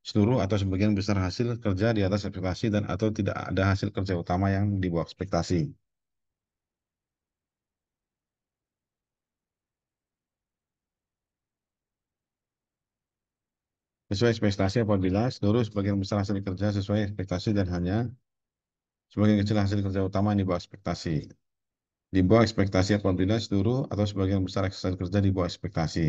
seluruh atau sebagian besar hasil kerja di atas ekspektasi dan atau tidak ada hasil kerja utama yang di bawah ekspektasi. Sesuai ekspektasi apabila seluruh sebagian besar hasil kerja sesuai ekspektasi dan hanya sebagian kecil hasil kerja utama yang di bawah ekspektasi. Di bawah ekspektasi apabila seluruh atau sebagian besar hasil kerja di bawah ekspektasi.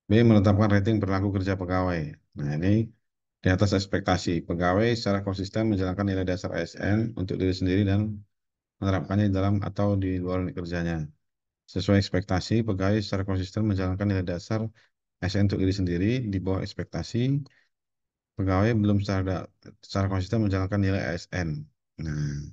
B. Menetapkan rating perilaku kerja pegawai. Nah, ini di atas ekspektasi. Pegawai secara konsisten menjalankan nilai dasar ASN untuk diri sendiri dan menerapkannya di dalam atau di luar unit kerjanya. Sesuai ekspektasi, pegawai secara konsisten menjalankan nilai dasar ASN untuk diri sendiri di bawah ekspektasi. Pegawai belum secara konsisten menjalankan nilai ASN. Nah,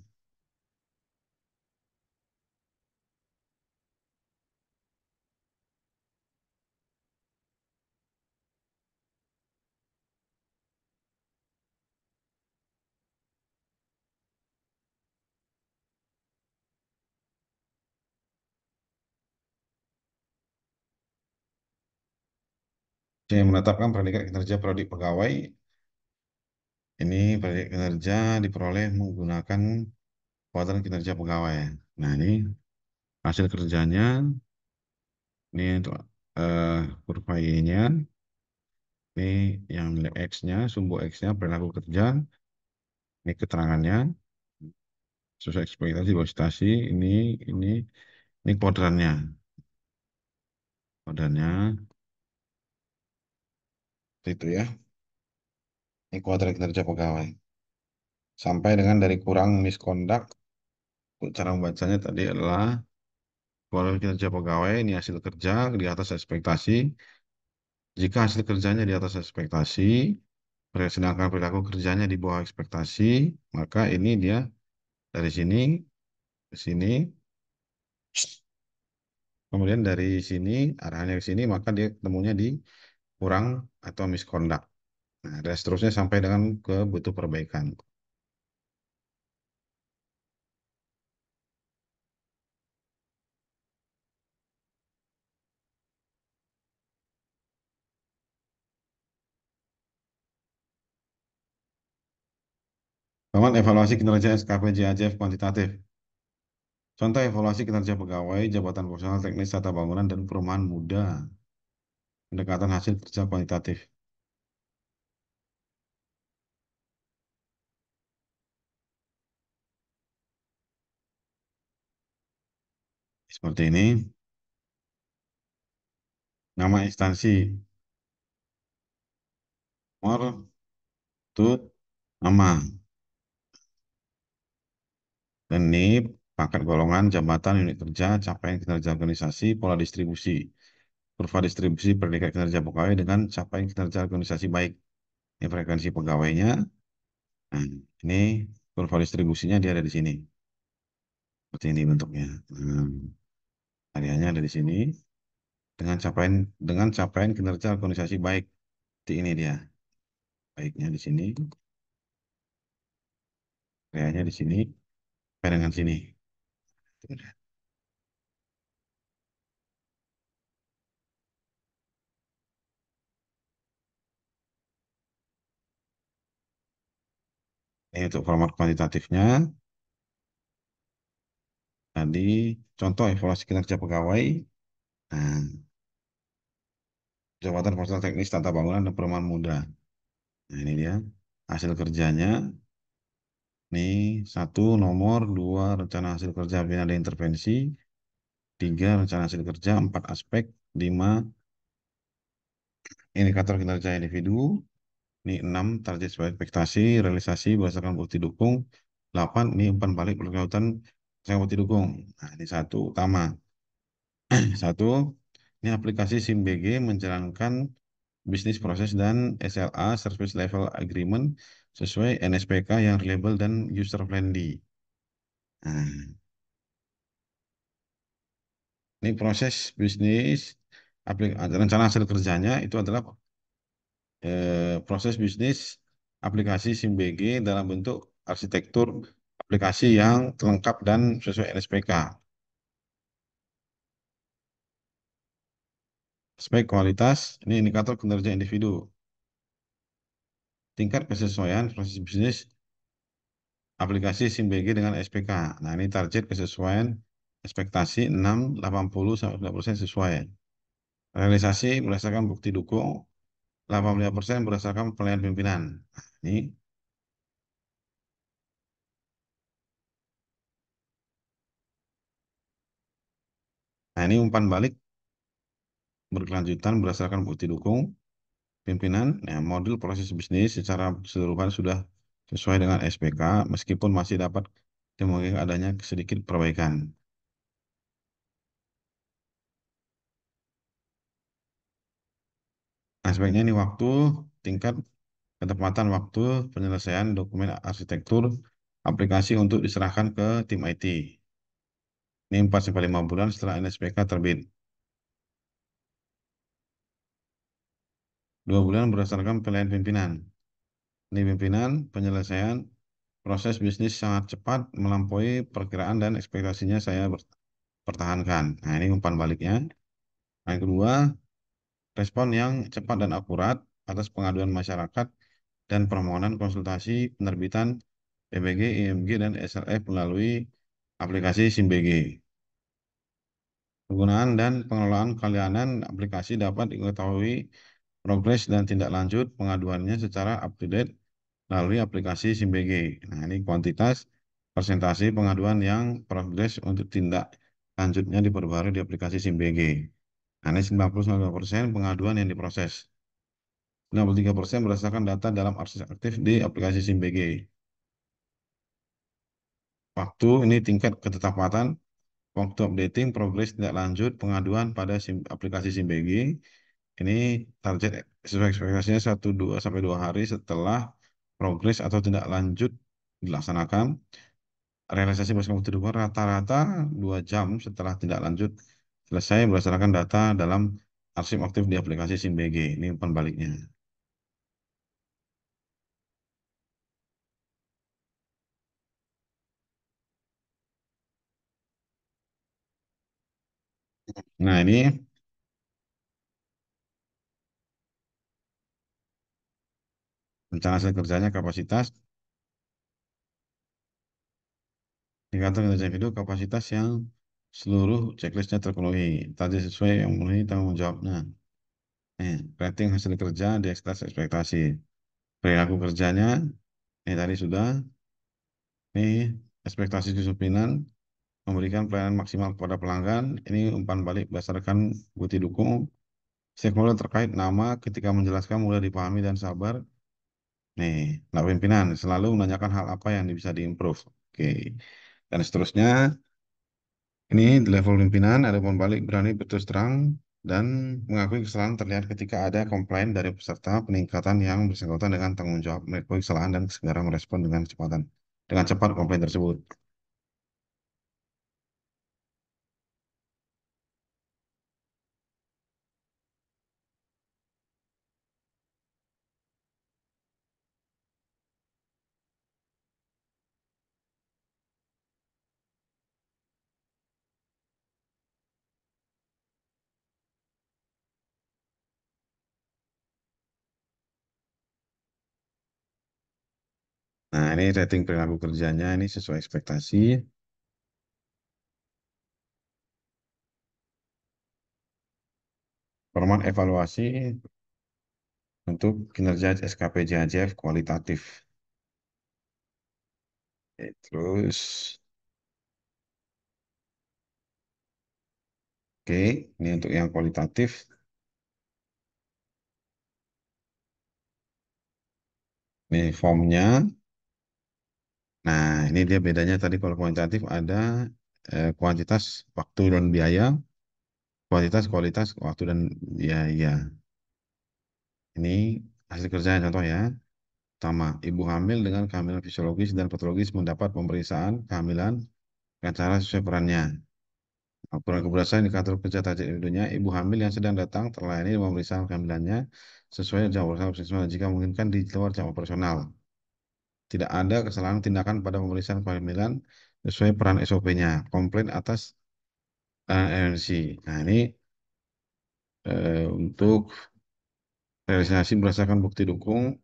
yang menetapkan predikat kinerja prodik pegawai, ini predikat kinerja diperoleh menggunakan kekuatan kinerja pegawai. Nah, ini hasil kerjanya, ini untuk kurva Y-nya, ini yang nilai X-nya, sumbu X-nya, perilaku kerja, ini keterangannya, sesuai ekspektasi, bawah ekspektasi, ini, ini kuadrannya, kuadrannya, itu ya, ini kuadran kinerja pegawai. Sampai dengan dari kurang misconduct, cara membacanya tadi adalah kuadran kinerja pegawai, ini hasil kerja di atas ekspektasi. Jika hasil kerjanya di atas ekspektasi, sedangkan perilaku kerjanya di bawah ekspektasi, maka ini dia dari sini ke sini, kemudian dari sini arahnya ke sini, maka dia ketemunya di kurang atau misconduct. Nah, dan seterusnya sampai dengan ke butuh perbaikan. Kemudian evaluasi kinerja SKP JAJF kuantitatif. Contoh evaluasi kinerja pegawai, jabatan profesional teknis tata bangunan dan perumahan muda. Pendekatan hasil kerja kuantitatif. Seperti ini. Nama instansi. Nomor, tut, nama. Dan ini pangkat golongan, jabatan, unit kerja, capaian kinerja organisasi, pola distribusi. Kurva distribusi predikat kinerja pegawai dengan capaian kinerja organisasi baik. Ini frekuensi pegawainya. Nah, ini kurva distribusinya dia ada di sini. Seperti ini bentuknya. Hariannya ada di sini. Dengan capaian kinerja organisasi baik. Seperti ini dia. Baiknya di sini. Hariannya di sini. Sampai dengan sini. Ini untuk format kuantitatifnya. Tadi contoh evaluasi kinerja pegawai. Nah, jabatan personal teknis tata bangunan dan perumahan muda. Nah, ini dia hasil kerjanya. Ini satu nomor, dua rencana hasil kerja pembinaan dan intervensi, tiga rencana hasil kerja, empat aspek, lima indikator kinerja individu, ini enam target sesuai ekspektasi, realisasi berdasarkan bukti dukung, delapan ini umpan balik berkaitan dengan bukti dukung. Nah, ini satu utama. Satu, ini aplikasi SIM-BG menjalankan bisnis proses dan SLA Service Level Agreement sesuai NSPK yang reliable dan user friendly. Nah, ini proses bisnis, rencana hasil kerjanya itu adalah proses bisnis aplikasi SIM-BG dalam bentuk arsitektur aplikasi yang lengkap dan sesuai NSPK. Spek kualitas, ini indikator kinerja individu. Tingkat kesesuaian proses bisnis aplikasi SIM-BG dengan SPK. Nah, ini target kesesuaian ekspektasi 6, 80, sampai 90% sesuai. Realisasi berdasarkan bukti dukung, 85% berdasarkan penilaian pimpinan. Nah, ini umpan balik berkelanjutan berdasarkan bukti dukung pimpinan. Nah, model proses bisnis secara keseluruhan sudah sesuai dengan SPK, meskipun masih dapat dimungkinkan adanya sedikit perbaikan. Aspeknya ini waktu, tingkat ketepatan waktu penyelesaian dokumen arsitektur aplikasi untuk diserahkan ke tim IT. Ini 4 sampai 5 bulan setelah NSPK terbit. 2 bulan berdasarkan penilaian pimpinan. Ini pimpinan, penyelesaian proses bisnis sangat cepat melampaui perkiraan dan ekspektasinya saya pertahankan. Nah, ini umpan baliknya. Yang kedua, respon yang cepat dan akurat atas pengaduan masyarakat dan permohonan konsultasi penerbitan PBG, IMG, dan SLF melalui aplikasi SIMBG. Penggunaan dan pengelolaan kalianan aplikasi dapat diketahui progres dan tindak lanjut pengaduannya secara up-to-date melalui aplikasi SIMBG. Nah, ini kuantitas persentase pengaduan yang progres untuk tindak lanjutnya diperbarui di aplikasi SIMBG. Nah, ini 99% pengaduan yang diproses. 93% berdasarkan data dalam akses aktif di aplikasi SIMBG. Waktu ini tingkat ketepatan waktu updating progres tindak lanjut pengaduan pada aplikasi SIMBG. Ini target sesuai ekspektasinya 1-2 sampai 2 hari setelah progres atau tindak lanjut dilaksanakan. Realisasi bersama waktu dua rata-rata 2 jam setelah tindak lanjut selesai berdasarkan data dalam arsip aktif di aplikasi SIMBG. Ini umpan baliknya. Nah, ini rencana hasil kerjanya kapasitas. Indikator kinerja individu kapasitas yang seluruh checklistnya terpenuhi. Tadi sesuai yang memenuhi tanggung jawabnya. Rating hasil kerja di atas ekspektasi. Perilaku kerjanya, ini tadi sudah. Ini ekspektasi disiplinan, memberikan pelayanan maksimal kepada pelanggan. Ini umpan balik berdasarkan bukti dukung. Stakeholder terkait nama ketika menjelaskan mudah dipahami dan sabar. Nih, nah pimpinan selalu menanyakan hal apa yang bisa diimprove. Oke. Dan seterusnya, ini di level pimpinan ada umpan balik berani berterus terang dan mengakui kesalahan terlihat ketika ada komplain dari peserta peningkatan yang bersangkutan dengan tanggung jawab mengakui kesalahan dan segera merespon dengan kecepatan dengan cepat komplain tersebut. Nah, ini rating perilaku kerjanya ini sesuai ekspektasi. Format evaluasi untuk kinerja SKP JHJF kualitatif. Terus, oke, ini untuk yang kualitatif. Ini formnya. Nah, ini dia bedanya tadi kalau kuantitatif ada kuantitas waktu dan biaya, kuantitas kualitas waktu dan biaya. Ini hasil kerjanya contoh ya. Pertama, ibu hamil dengan kehamilan fisiologis dan patologis mendapat pemeriksaan kehamilan dengan cara sesuai perannya. Laporan keberhasilan indikator kerja target individunya, ibu hamil yang sedang datang terlayani pemeriksaan kehamilannya sesuai jam operasional jika memungkinkan di luar jam operasional. Tidak ada kesalahan tindakan pada pemeriksaan kehamilan sesuai peran SOP-nya. Komplain atas NC. Nah, ini untuk realisasi berdasarkan bukti dukung,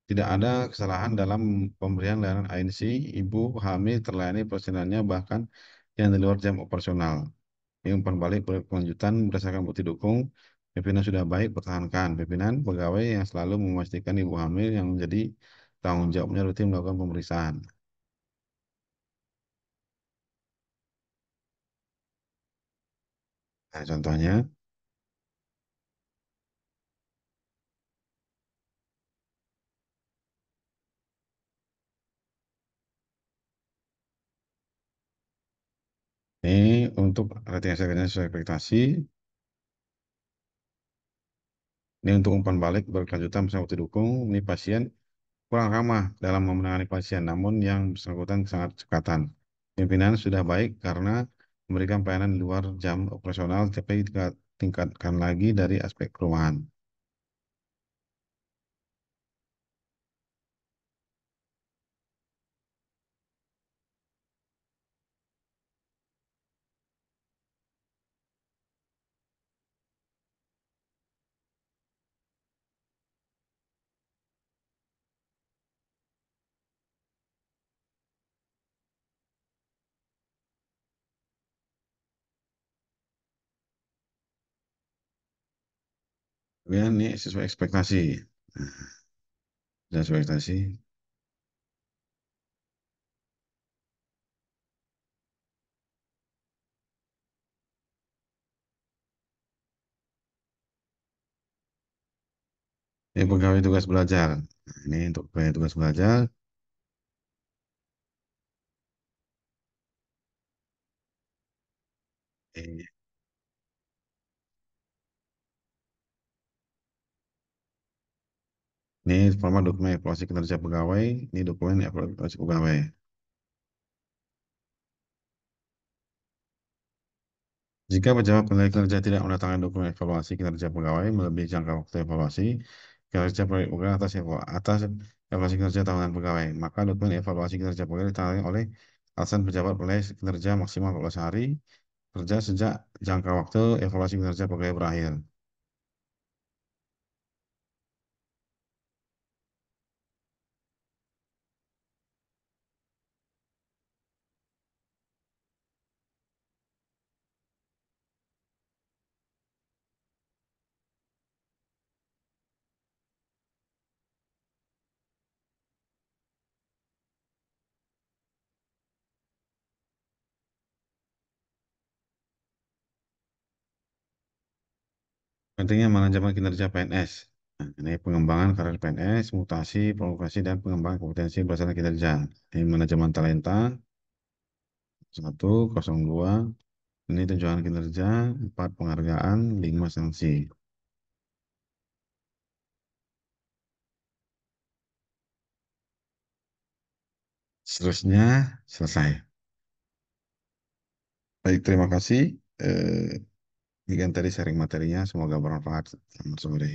tidak ada kesalahan dalam pemberian layanan ANC, ibu hamil terlayani persenannya bahkan yang di luar jam operasional. Ini umpan balik berkelanjutan berdasarkan bukti dukung. Pimpinan sudah baik pertahankan. Pimpinan pegawai yang selalu memastikan ibu hamil yang menjadi tanggung jawabnya rutin melakukan pemeriksaan. Nah, contohnya, Ini untuk rating hasilnya sesuai ekspektasi. Ini untuk umpan balik berkelanjutan bersama waktu dukung. Ini pasien kurang ramah dalam menangani pasien, namun yang bersangkutan sangat cekatan. Pimpinan sudah baik karena memberikan pelayanan di luar jam operasional, tapi tingkatkan lagi dari aspek perumahan. Kemudian ini sesuai ekspektasi. Nah, sudah sesuai ekspektasi. Ini pegawai tugas belajar. Nah, ini untuk pegawai tugas belajar. Eh, Ini format dokumen evaluasi kinerja pegawai. Ini dokumen evaluasi pegawai. Jika pejabat penilai kinerja tidak mendatangkan dokumen evaluasi kinerja pegawai melebihi jangka waktu evaluasi kinerja proyek pegawai atas evaluasi kinerja tahunan pegawai, maka dokumen evaluasi kinerja pegawai ditangani oleh alasan pejabat penilai kinerja maksimal 14 hari kerja sejak jangka waktu evaluasi kinerja pegawai berakhir. Pentingnya manajemen kinerja PNS. Nah, ini pengembangan karir PNS, mutasi, provokasi, dan pengembangan kompetensi berdasarkan kinerja. Ini manajemen talenta, 102. Ini tunjangan kinerja, 4 penghargaan, 5 sanksi. Seterusnya selesai. Baik, terima kasih. Demikian tadi sharing materinya. Semoga bermanfaat. Selamat sore.